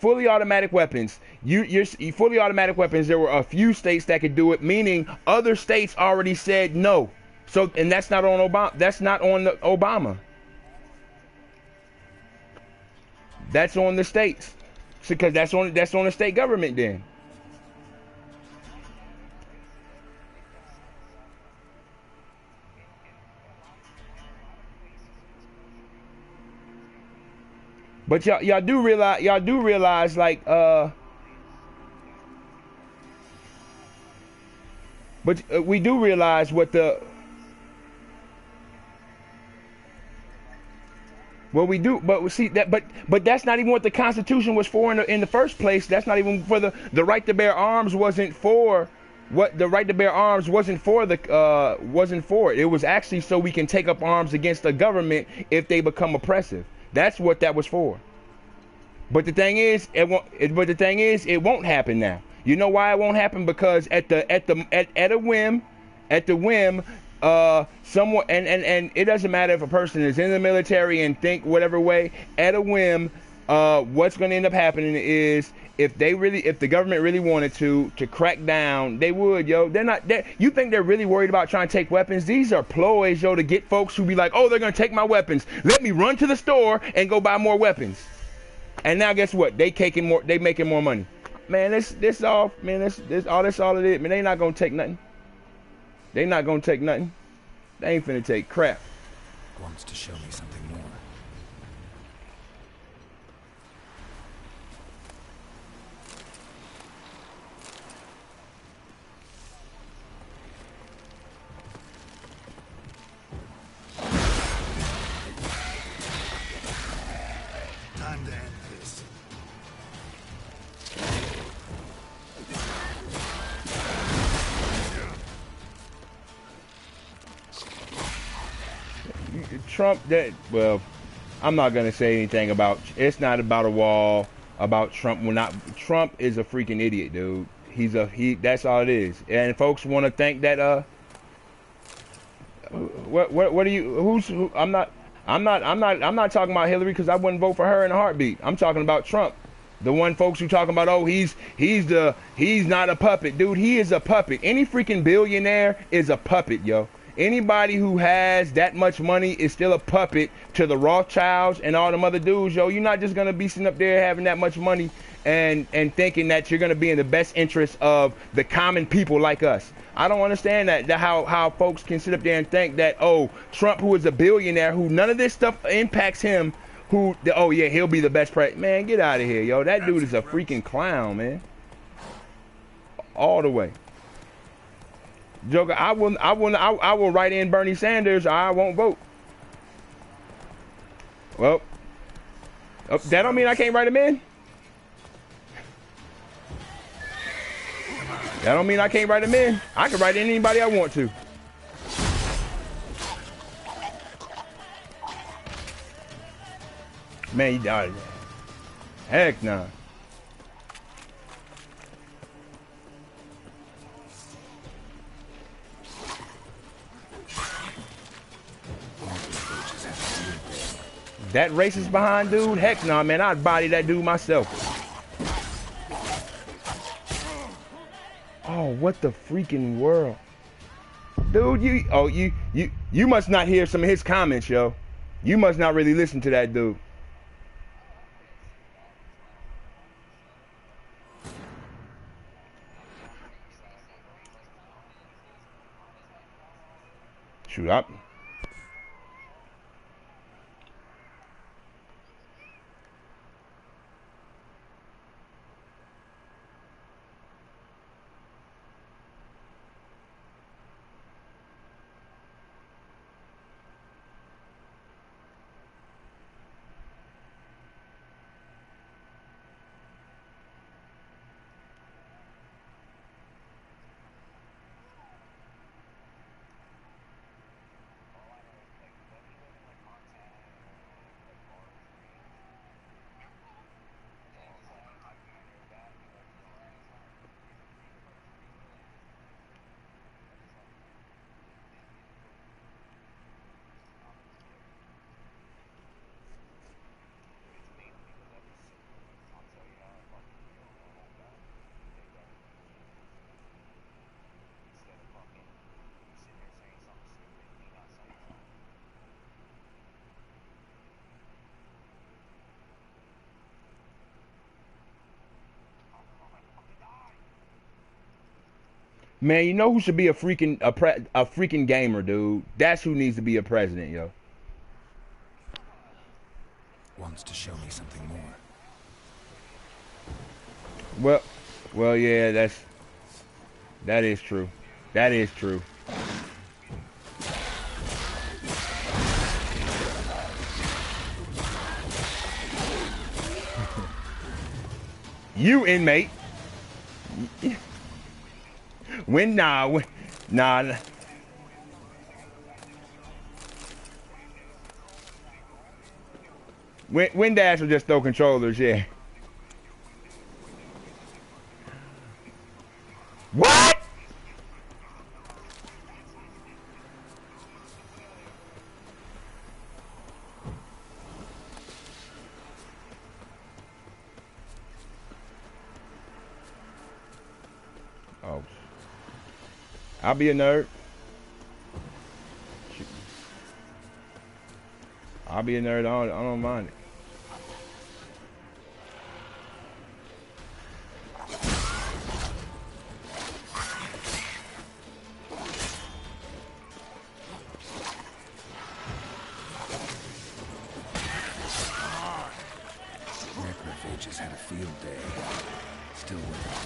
weapons. You're fully automatic weapons. There were a few states that could do it, meaning other states already said no. So, and that's not on Obama. That's not on Obama. That's on the states, because that's on the state government then. But y'all do realize like we do realize what the well we do, but we see that, but that's not even what the Constitution was for in the first place. That's not even for the right to bear arms. Wasn't for what the right to bear arms wasn't for wasn't for it. It was actually so we can take up arms against the government if they become oppressive. That's what that was for. But the thing is, it won't happen now. You know why it won't happen? Because at a whim, someone and it doesn't matter if a person is in the military and think whatever way. At a whim, what's going to end up happening is if the government really wanted to crack down, they would, yo. You think they're really worried about trying to take weapons? These are ploys, yo, to get folks who be like, oh, they're going to take my weapons. Let me run to the store and go buy more weapons. And now guess what? They making more money. Man, this all it is. Man, they not going to take nothing. They not going to take nothing. They ain't finna take crap. Wants to show me something more. Time to end this. Trump, I'm not gonna say anything about. It's not about a wall. About Trump. Trump is a freaking idiot, dude. That's all it is. And folks want to think that what are you? I'm not talking about Hillary, because I wouldn't vote for her in a heartbeat. I'm talking about Trump. The one folks who talking about, oh, he's not a puppet, dude. He is a puppet. Any freaking billionaire is a puppet, yo. Anybody who has that much money is still a puppet to the Rothschilds and all them other dudes, yo. You're not just gonna be sitting up there having that much money and thinking that you're gonna be in the best interest of the common people like us. I don't understand that how folks can sit up there and think that, oh, Trump, who is a billionaire, who none of this stuff impacts him, oh yeah, he'll be the best president. Man, get out of here, yo. That dude is a freaking clown, man. All the way. Joker, I will write in Bernie Sanders, or I won't vote. Well, that don't mean I can't write him in. That don't mean I can't write him in. I can write in anybody I want to. Man, he died. Heck nah. That racist behind dude? Heck nah, man. I'd body that dude myself. Oh, what the freaking world? Dude, you must not hear some of his comments, yo. You must not really listen to that dude. Shoot up. Man, you know who should be a freaking gamer, dude? That's who needs to be a president, yo. Wants to show me something more. Well, yeah, that is true. That is true. You inmate. Nah. When Dash will just throw controllers, yeah. What? Oh. I'll be a nerd. I'll be a nerd. I don't mind it. Necrophages had a field day. Still with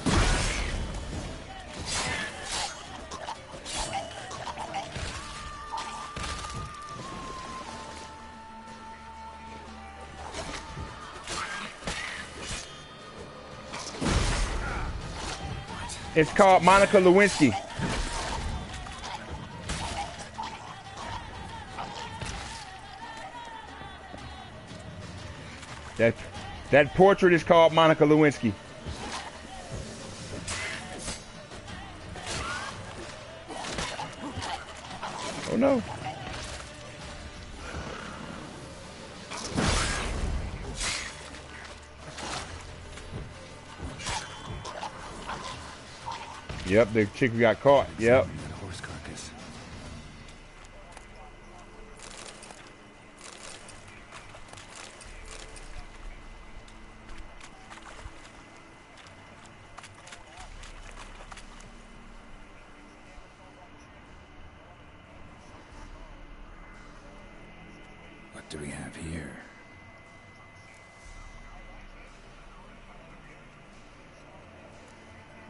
It's called Monica Lewinsky. That portrait is called Monica Lewinsky. Oh no. Yep, the chick who got caught. Yep. horse carcass. What do we have here?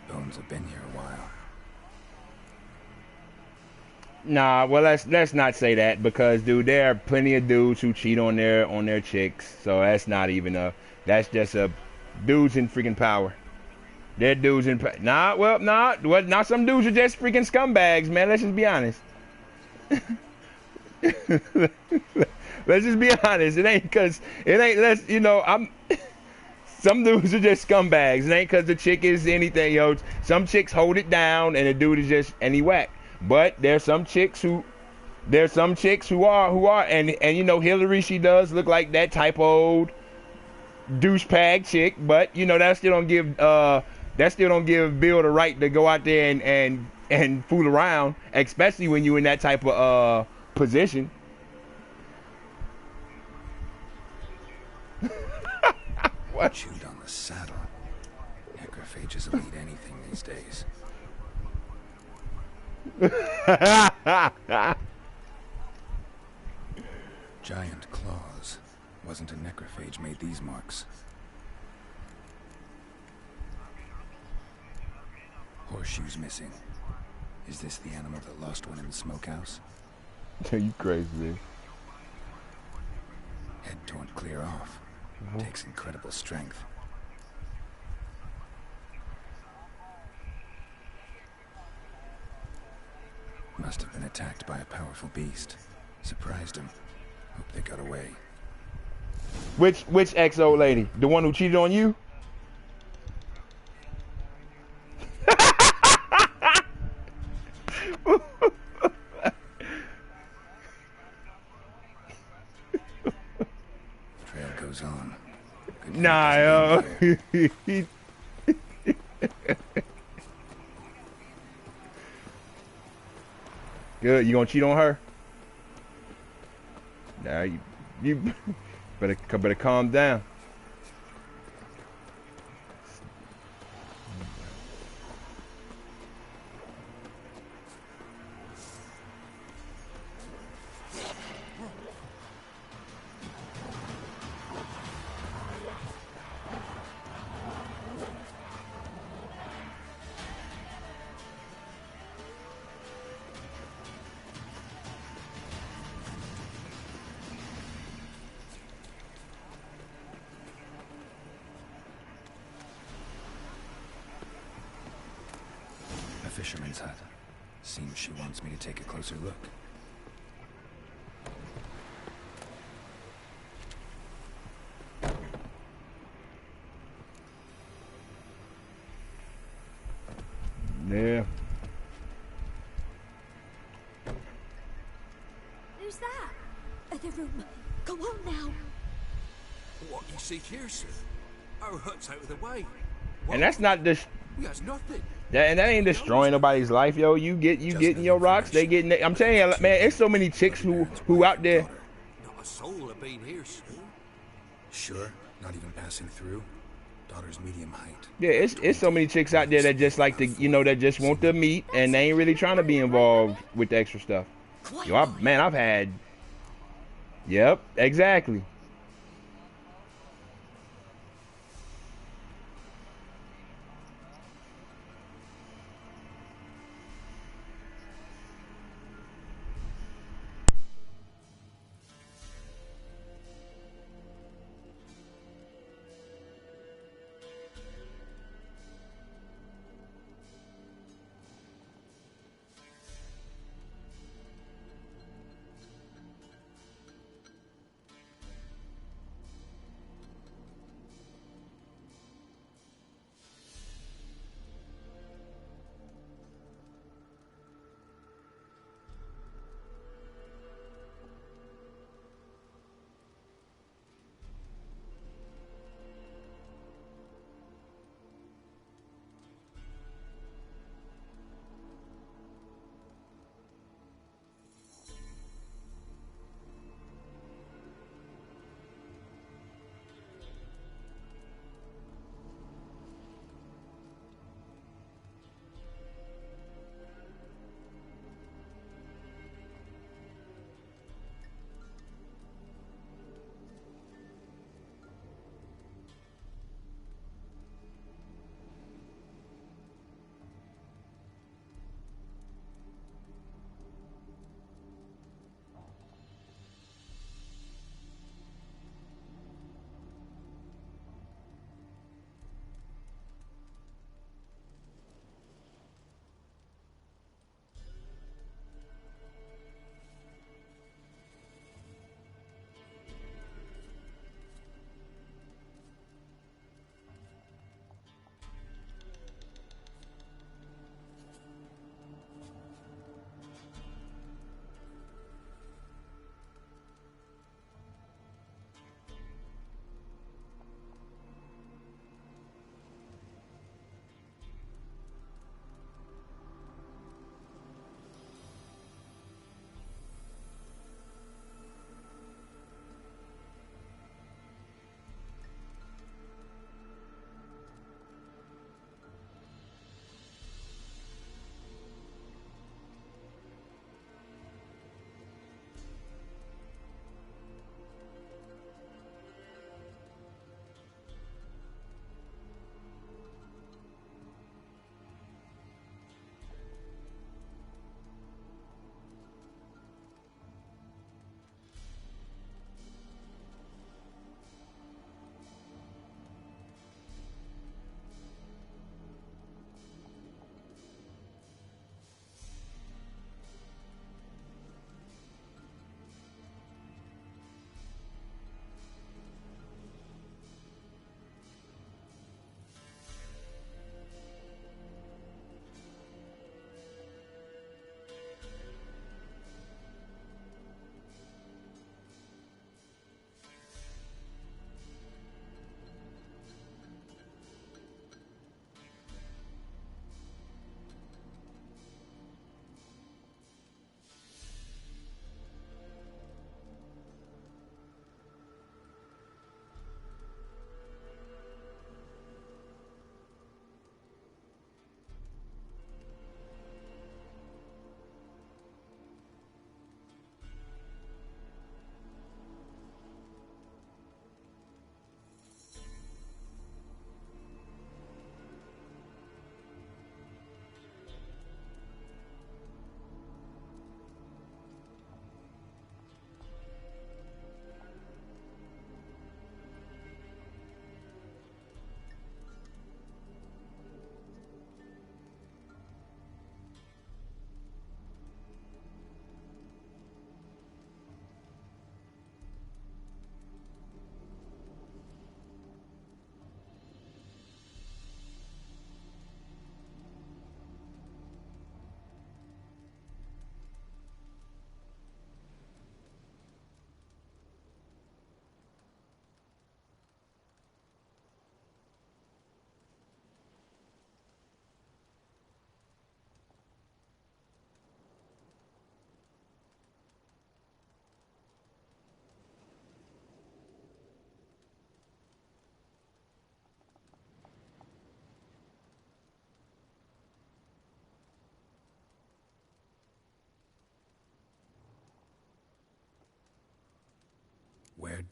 Bones have been here a while. Nah, well let's not say that because dude, there are plenty of dudes who cheat on their chicks. So that's not even that's just a dudes in freaking power. They're dudes in not some dudes are just freaking scumbags, man. Let's just be honest. Let's just be honest. I'm some dudes are just scumbags. It ain't because the chick is anything, yo. Some chicks hold it down, and the dude is just any whack. But there's some chicks who are, and Hillary, she does look like that type of old douchebag chick. But that still don't give Bill the right to go out there and fool around, especially when you're in that type of position. What? Chewed on the saddle. Necrophages will eat anything these days. Giant claws. Wasn't a necrophage made these marks. Horseshoes missing. Is this the animal that lost one in the smokehouse? You crazy, man. Head torn clear off. Takes incredible strength. Must have been attacked by a powerful beast. Surprised him. Hope they got away. Which ex-old lady? The one who cheated on you? Trail goes on. Nah, yo. Good, you gonna cheat on her? Nah, you better calm down. fisherman's hut. Seems she wants me to take a closer look. Yeah. Who's that? The room. Go on now. What you seek here, sir? Our hut's out of the way. And that's not this. He has nothing. And that ain't destroying nobody's life, yo. You getting your rocks, they getting. I'm telling you, man. There's so many chicks who out there. Not a soul have been here, sir. Sure, not even passing through. Daughter's medium height. Yeah, it's so many chicks out there that just like to, that just want to meet, and they ain't really trying to be involved with the extra stuff. Yo, I've had. Yep, exactly.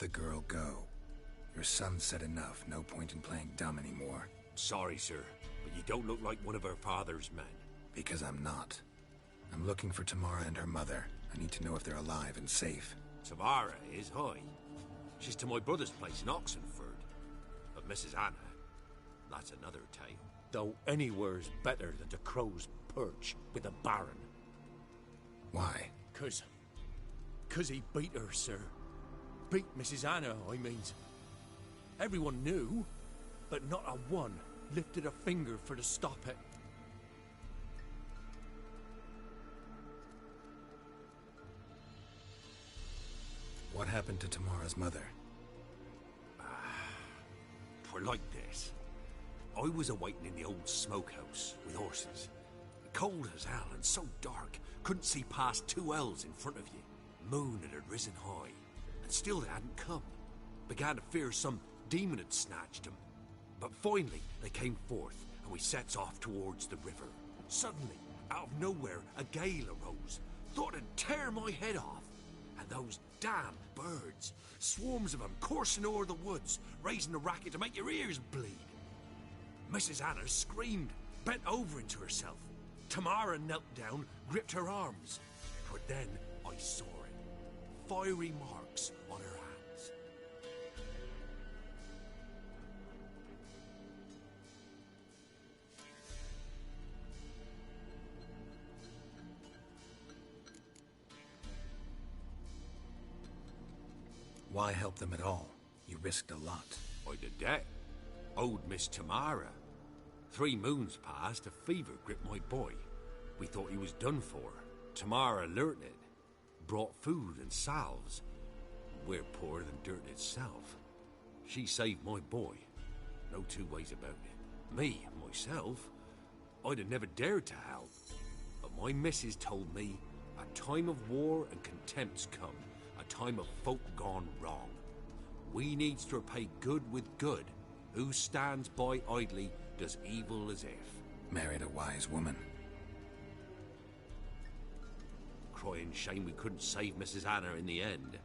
the girl go. Your son said enough. No point in playing dumb anymore. Sorry, sir, but you don't look like one of her father's men. Because I'm not. I'm looking for Tamara and her mother. I need to know if they're alive and safe. Tamara is, hi. She's to my brother's place in Oxenford. But Mrs. Anna, that's another tale. Though anywhere's better than the Crow's Perch with the Baron. Why? 'Cause he beat her, sir. Beat Mrs. Anna, I mean. Everyone knew, but not a one lifted a finger for to stop it. What happened to Tamara's mother? Twere like this. I was awaiting in the old smokehouse with horses. Cold as hell and so dark, couldn't see past 2 ells in front of you. Moon had risen high, and still they hadn't come. Began to fear some demon had snatched them. But finally they came forth, and we sets off towards the river. Suddenly, out of nowhere, a gale arose. Thought it'd tear my head off. And those damn birds, swarms of them coursing o'er the woods, raising a racket to make your ears bleed. Mrs. Anna screamed, bent over into herself. Tamara knelt down, gripped her arms. But then I saw it. Fiery marks on her hands. Why help them at all? You risked a lot. I did that. Owed Miss Tamara. 3 moons passed, a fever gripped my boy. We thought he was done for. Tamara learnt it. Brought food and salves. We're poorer than dirt itself. She saved my boy. No 2 ways about it. Me, myself, I'd have never dared to help. But my missus told me a time of war and contempt's come. A time of folk gone wrong. We needs to repay good with good. Who stands by idly does evil as if. Married a wise woman. Crying shame we couldn't save Mrs. Anna in the end.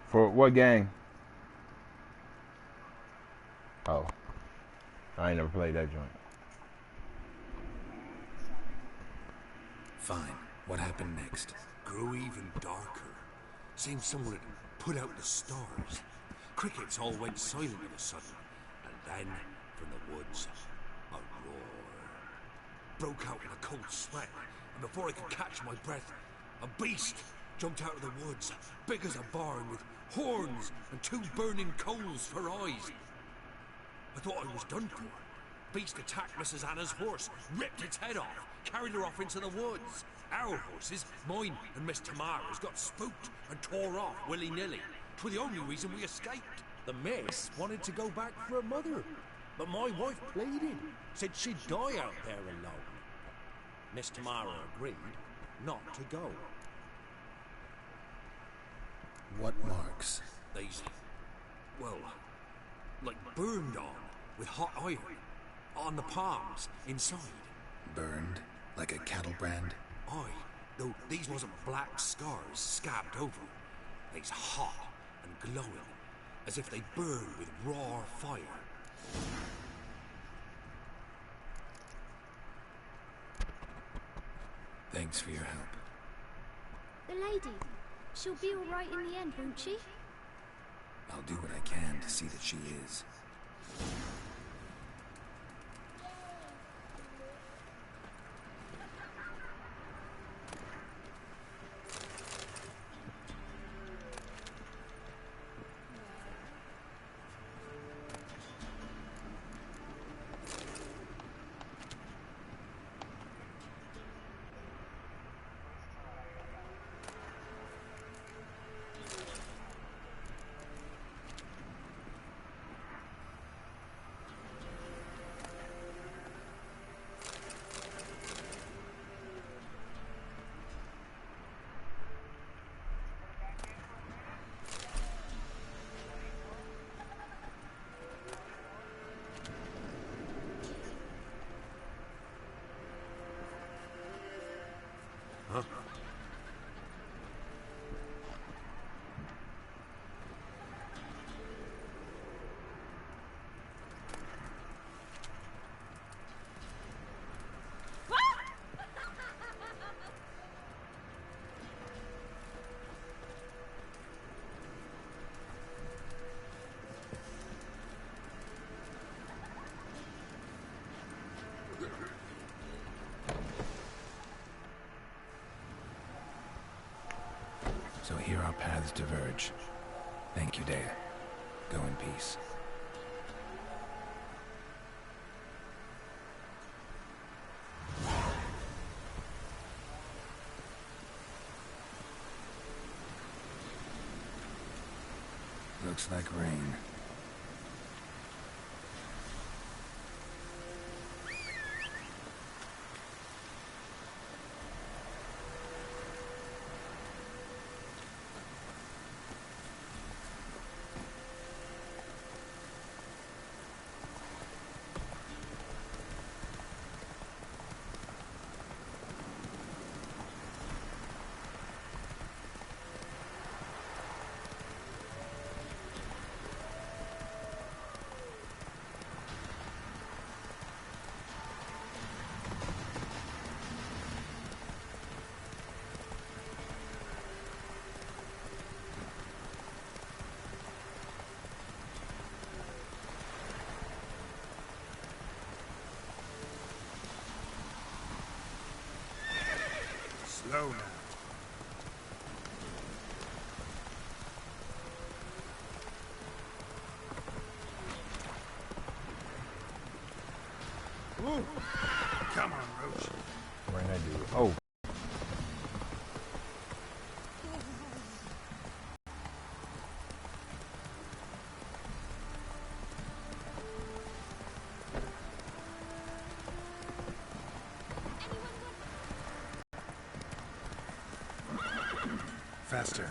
For what gang? Oh, I ain't never played that joint. Fine. What happened next? Grew even darker. Seemed someone had put out the stars. Crickets all went silent of a sudden. And then, from the woods, a roar. Broke out in a cold sweat. And before I could catch my breath, a beast jumped out of the woods, big as a barn, with horns and 2 burning coals for eyes. I thought I was done for. Beast attacked Mrs. Anna's horse, ripped its head off, carried her off into the woods. Our horses, mine and Miss Tamara's, got spooked and tore off willy-nilly. 'Twere the only reason we escaped. The miss wanted to go back for her mother, but my wife pleaded, said she'd die out there alone. Miss Tamara agreed not to go. What marks? These, well, like burned on with hot iron. On the palms, inside. Burned? Like a cattle brand? Aye, though these wasn't black scars scabbed over. They's hot and glowing, as if they burn with raw fire. Thanks for your help. The lady. She'll be all right in the end, won't she? I'll do what I can to see that she is. our paths diverge. Thank you, Dea. Go in peace. Looks like rain. Slow now. Ooh. Come on, Roach. What did I do? Oh. Faster.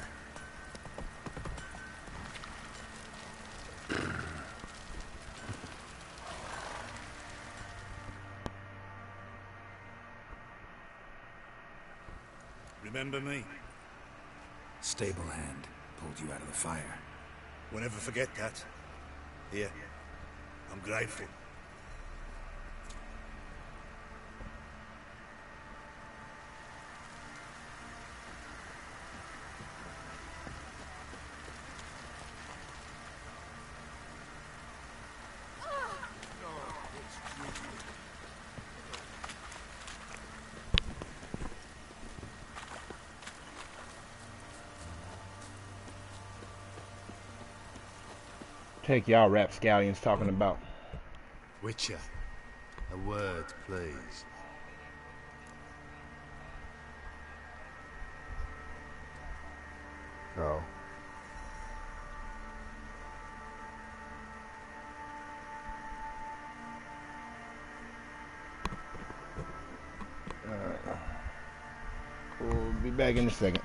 Remember me? Stable hand pulled you out of the fire. We'll never forget that. Here, I'm grateful. Take y'all rapscallions talking about. Witcher, a word, please. Oh. We'll be back in a second.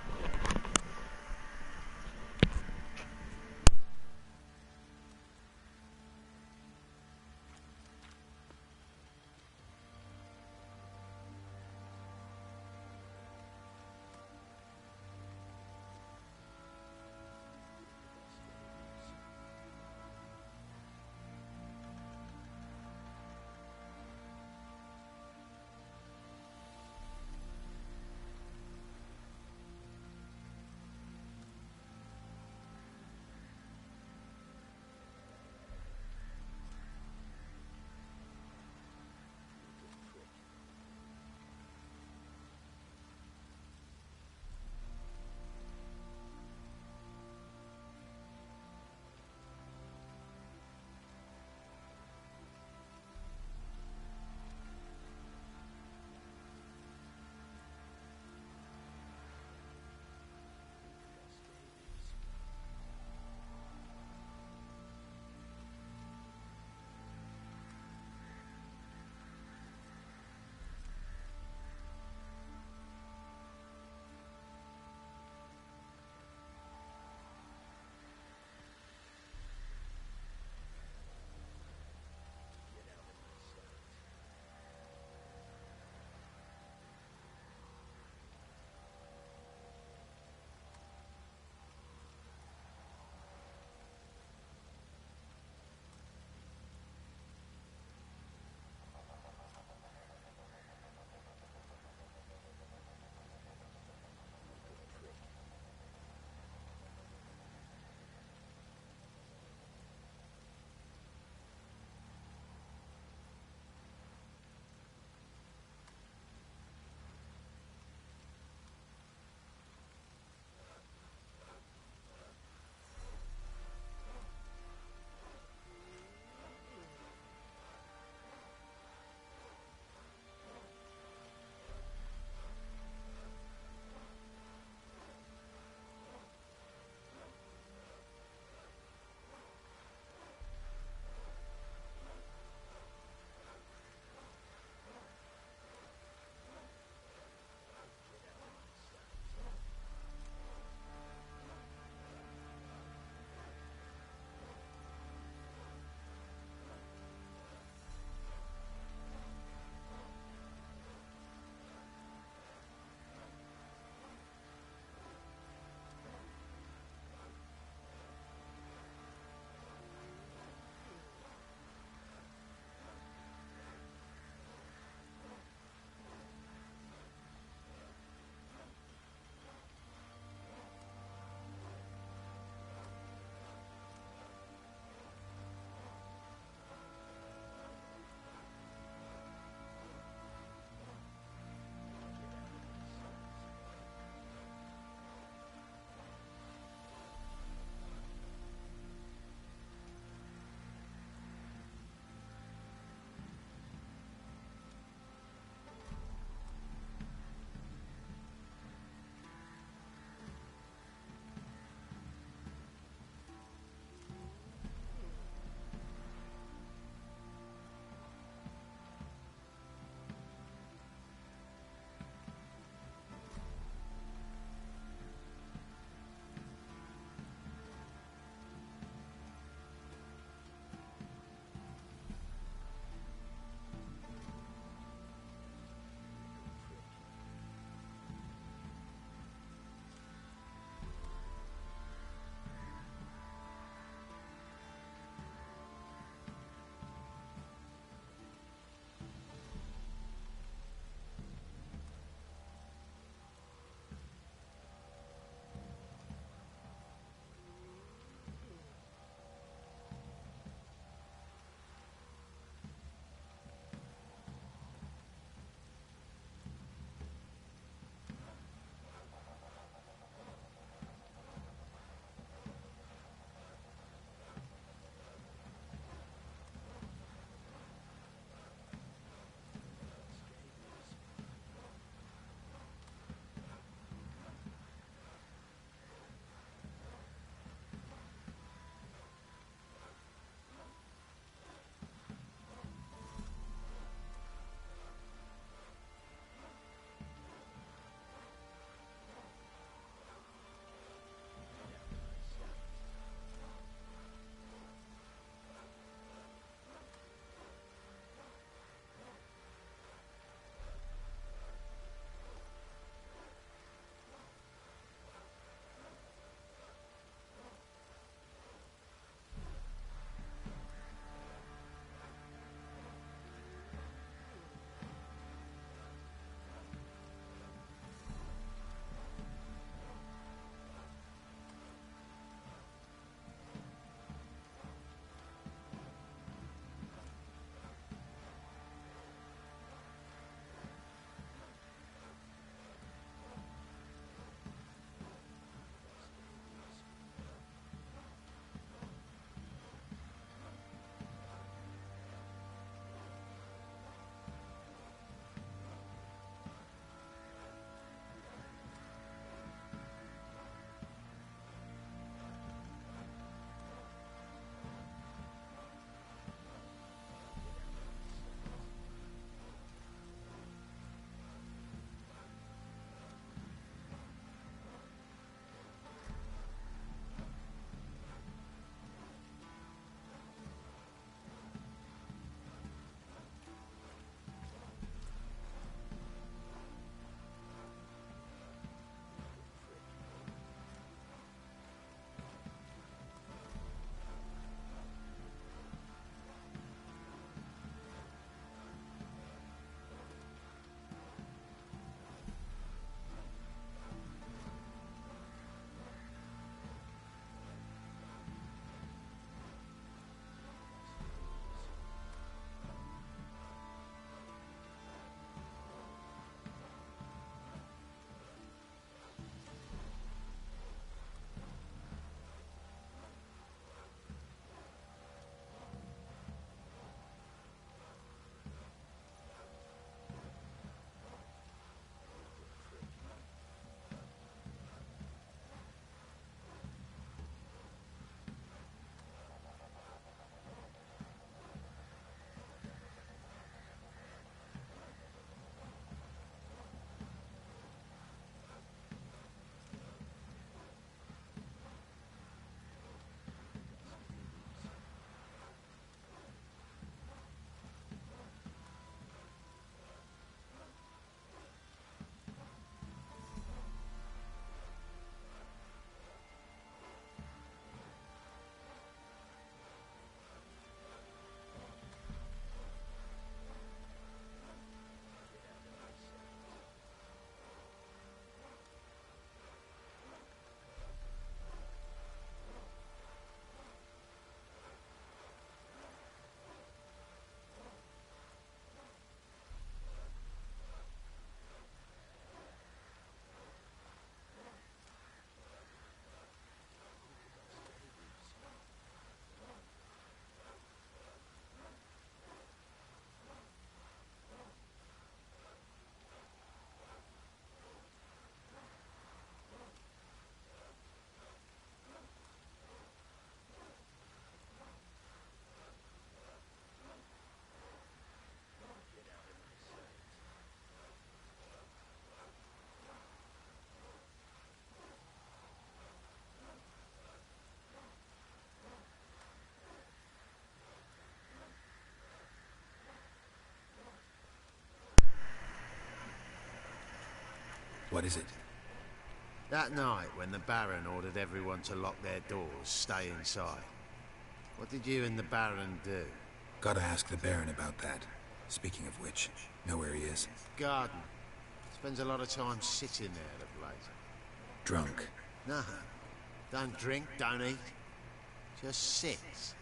What is it? That night when the Baron ordered everyone to lock their doors, stay inside. What did you and the Baron do? Gotta ask the Baron about that. Speaking of which, know where he is? Garden. Spends a lot of time sitting there of late. Drunk. No. Don't drink, don't eat. Just sits.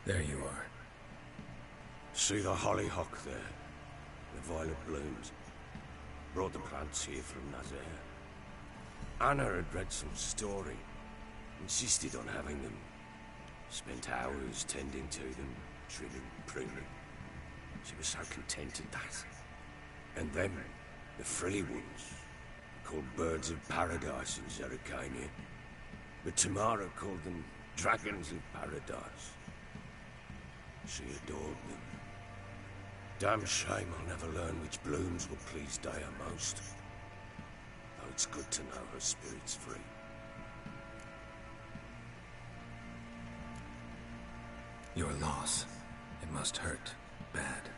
There you are. See the hollyhock there? The violet blooms. Brought the plants here from Nazaire. Anna had read some story. Insisted on having them. Spent hours tending to them, trimming, pruning. She was so content at that. And them, the frilly ones, called birds of paradise in Zerrikania. But Tamara called them dragons of paradise. She adored them. Damn shame I'll never learn which blooms will please Dea most. Though it's good to know her spirit's free. Your loss. It must hurt. Bad.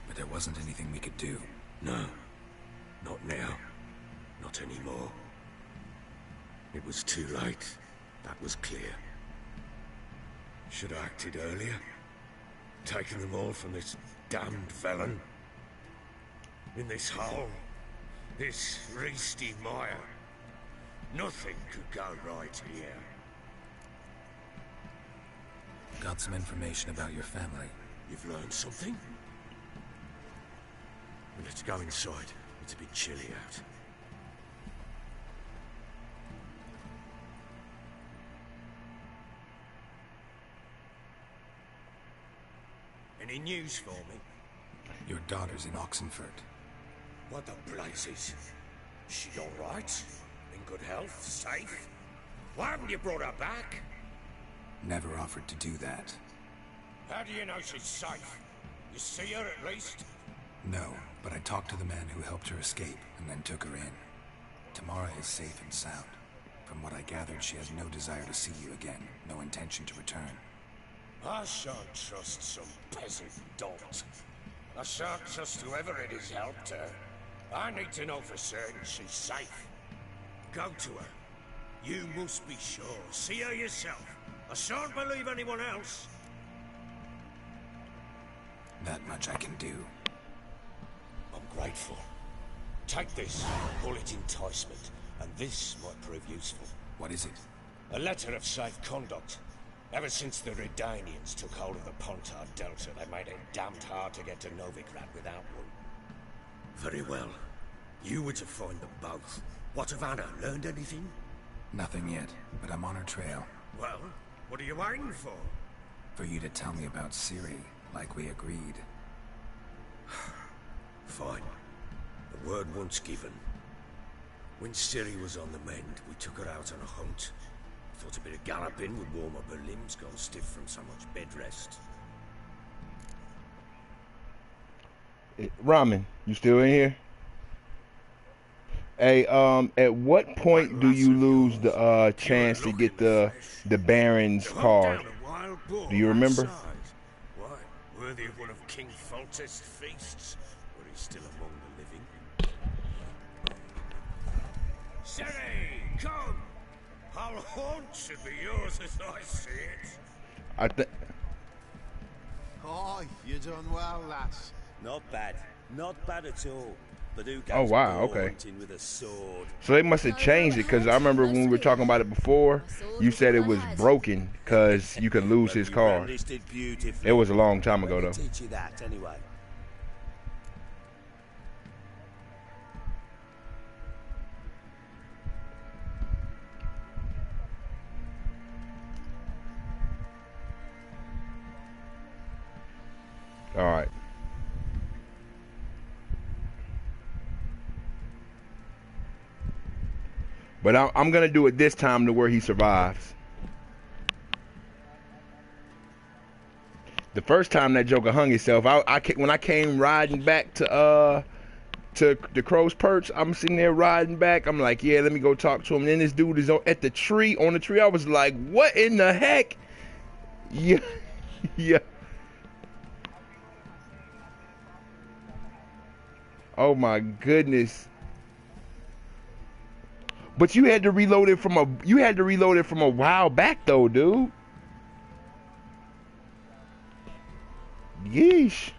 But there wasn't anything we could do. No. Not now. Not anymore. It was too late. That was clear. Should have acted earlier. Taken them all from this damned felon. In this hole. This reesty mire. Nothing could go right here. Got some information about your family. You've learned something? Well, let's go inside. It's a bit chilly out. Any news for me? Your daughter's in Oxenfurt. What the blazes? She all right? In good health? Safe? Why haven't you brought her back? Never offered to do that. How do you know she's safe? You see her at least? No, but I talked to the man who helped her escape and then took her in. Tamara is safe and sound. From what I gathered, she has no desire to see you again, no intention to return. I shan't trust some peasant dolt. I shan't trust whoever it is helped her. I need to know for certain she's safe. Go to her. You must be sure. See her yourself. I shan't believe anyone else. That much I can do. I'm grateful. Take this, call it enticement, and this might prove useful. What is it? A letter of safe conduct. Ever since the Redanians took hold of the Pontard Delta, they made it damned hard to get to Novigrad without one. Very well. You were to find them both. What of Anna? Learned anything? Nothing yet, but I'm on her trail. Well, what are you waiting for? For you to tell me about Ciri, like we agreed. Fine. The word once given. When Ciri was on the mend, we took her out on a hunt. Thought a bit of galloping would warm up her limbs, gone stiff from so much bed rest. Ramen, you still in here? Hey, at what point do you lose the chance to get the Baron's card? Do you remember? Why, worthy of one of King Foltest's feasts, where he's still among the living. Sherry, come! Our haunt should be yours as I see it. I think. Aye, you done well, lass. Not bad. Not bad at all. But who Oh goes wow, okay. hunting with a sword? So they must have changed it because I remember when we were talking about it before, you said it was broken because you could lose his card. It was a long time ago though. Teach you that anyway. All right. But I'm gonna do it this time to where he survives. The first time that Joker hung himself, when I came riding back to the Crow's Perch, I'm sitting there riding back. I'm like, yeah, let me go talk to him. And then this dude is at the tree, on the tree. I was like, what in the heck? Yeah, yeah. Oh my goodness. But you had to reload it from a while back though, dude. Yeesh.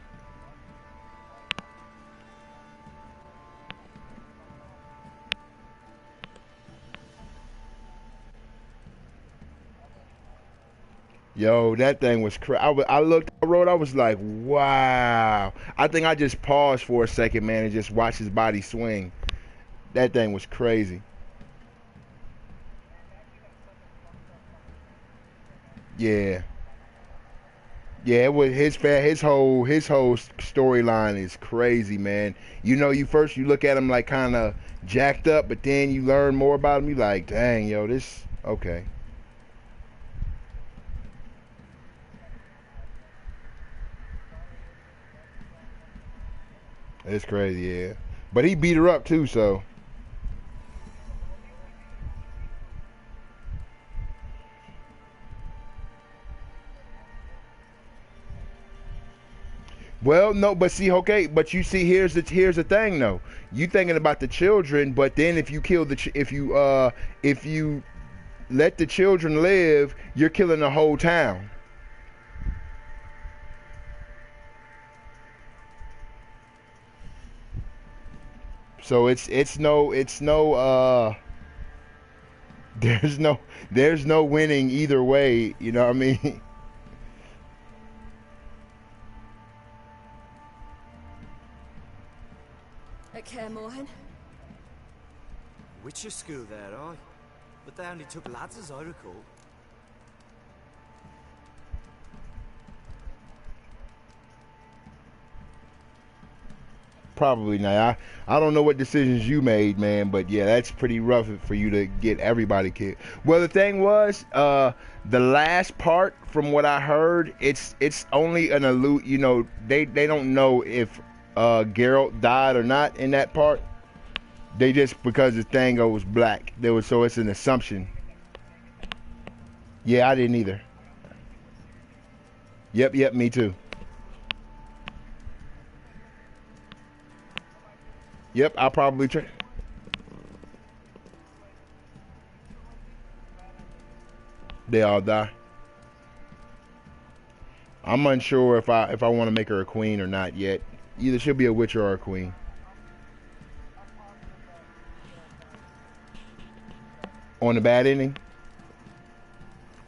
Yo, that thing was crazy. I looked, I wrote, I was like, wow. I think I just paused for a second, man, and just watched his body swing. That thing was crazy. Yeah. Yeah, it was his whole storyline is crazy, man. You know, you look at him like kind of jacked up, but then you learn more about him. You like, dang, yo, this okay. It's crazy, yeah. But he beat her up too, so. Well, no, but see, okay, but you see, here's the thing, though. You thinking about the children, but then if you kill if you let the children live, you're killing the whole town. So it's no there's no winning either way. You know what I mean? At Kaer Morhen? Witcher school there, aye. But they only took lads as I recall. Probably not. I don't know what decisions you made, man, but yeah, that's pretty rough for you to get everybody killed. Well, the thing was, the last part, from what I heard, it's only an allude. You know, they don't know if Geralt died or not in that part. They just, because the thing was black, so it's an assumption. Yeah, I didn't either. Yep, me too. Yep, I'll probably try. They all die. I'm unsure if I want to make her a queen or not yet. Either she'll be a witcher or a queen. On the bad ending?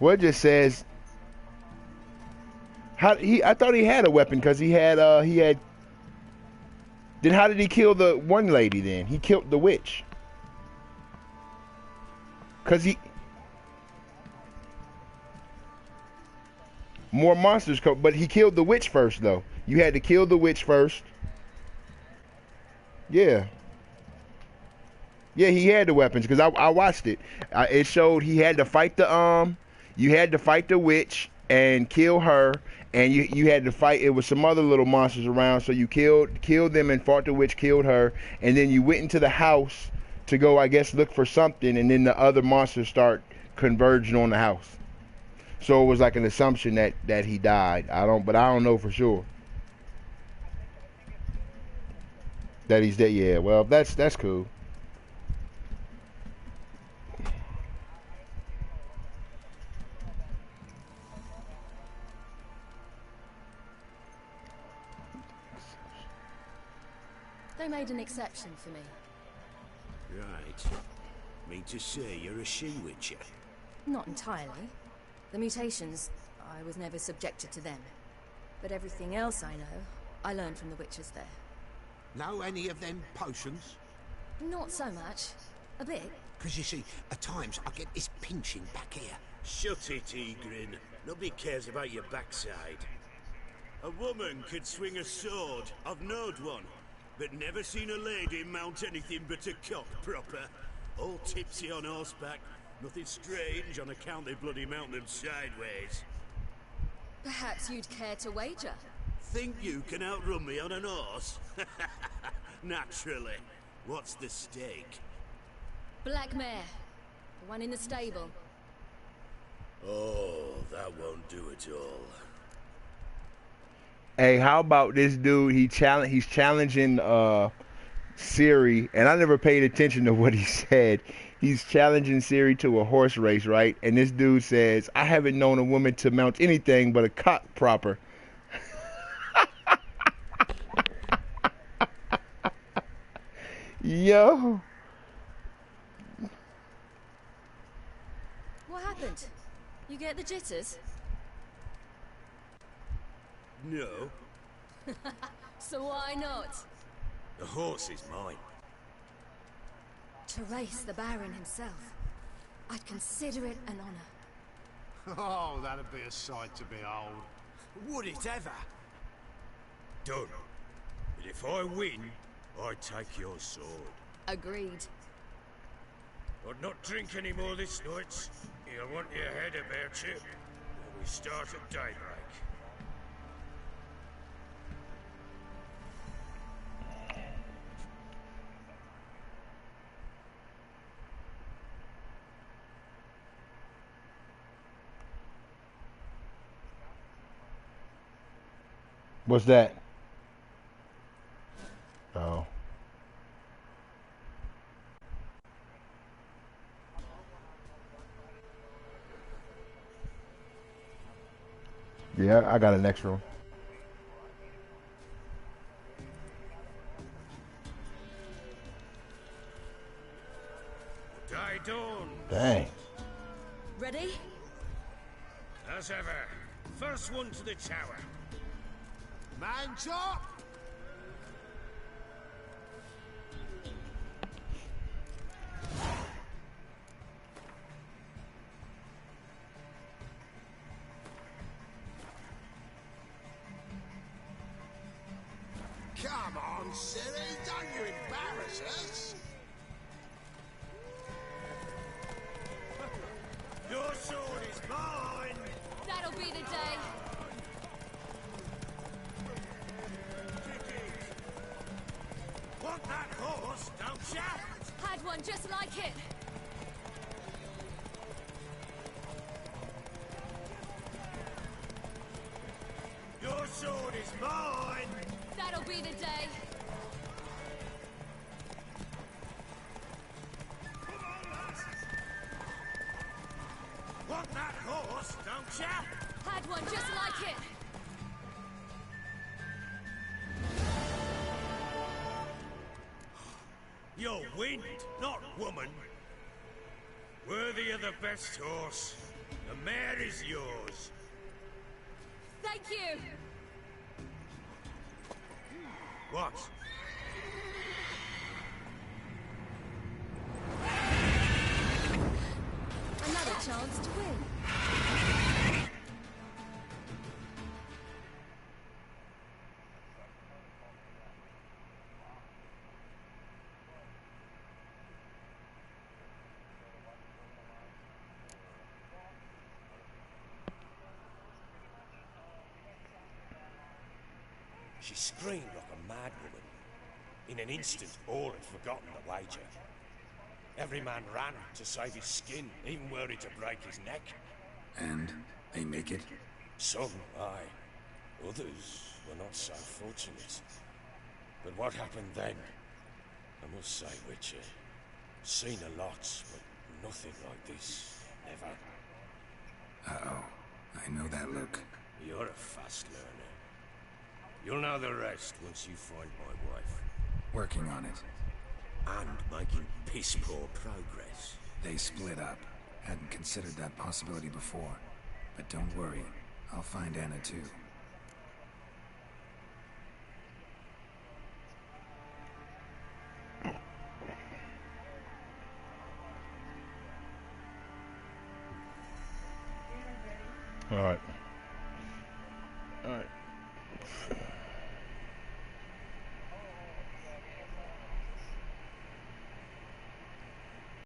Well, it just says I thought he had a weapon because he had. Then how did he kill the one lady then? He killed the witch. Cause more monsters come, but he killed the witch first though. You had to kill the witch first. Yeah. Yeah, he had the weapons because I watched it. It showed he had to fight you had to fight the witch and kill her, and you had to fight. It was some other little monsters around, so you killed them and fought the witch, killed her, and then you went into the house to go, I guess, look for something, and then the other monsters start converging on the house. So it was like an assumption that he died. But I don't know for sure that he's dead. Yeah, well, that's cool. They made an exception for me. Right. Mean to say you're a she-witcher? Not entirely. The mutations, I was never subjected to them. But everything else I know, I learned from the witches there. Know any of them potions? Not so much. A bit. Because you see, at times I get this pinching back here. Shut it, Egrin. Nobody cares about your backside. A woman could swing a sword. I've knowed one. But never seen a lady mount anything but a cock proper. All tipsy on horseback. Nothing strange on account they bloody mount them sideways. Perhaps you'd care to wager? Think you can outrun me on an horse? Naturally. What's the stake? Black mare. The one in the stable. Oh, that won't do it all. Hey, how about this dude? He's challenging Siri, and I never paid attention to what he said. He's challenging Siri to a horse race, right? And this dude says, "I haven't known a woman to mount anything but a cock proper." Yo. What happened? You get the jitters? No. So why not? The horse is mine. To race the Baron himself. I'd consider it an honor. Oh, that'd be a sight to behold. Would it ever? Done. But if I win, I take your sword. Agreed. I'd not drink any more this night. You'll want your head about you when we start at daybreak. What's that? Oh. Yeah, I got an extra one. Day dawn. Dang. Ready? As ever. First one to the tower. Man chop! Come on, Siri, don't you embarrass us. Your sword is mine! That'll be the day. Want that horse, don't ya? Had one just like it. Your sword is mine! That'll be the day. Want that horse, don't ya? Had one just like it. You're wind, not woman. Worthy of the best horse. The mare is yours. Thank you. What? Another chance to win. She screamed like a mad woman. In an instant, all had forgotten the wager. Every man ran to save his skin, even worried to break his neck. And they make it? Some, aye. Others were not so fortunate. But what happened then? I must say, Witcher, seen a lot, but nothing like this. Never. Uh-oh. I know that look. You're a fast learner. You'll know the rest once you find my wife. Working on it. And making piss-poor progress. They split up. Hadn't considered that possibility before. But don't worry. I'll find Anna too. All right.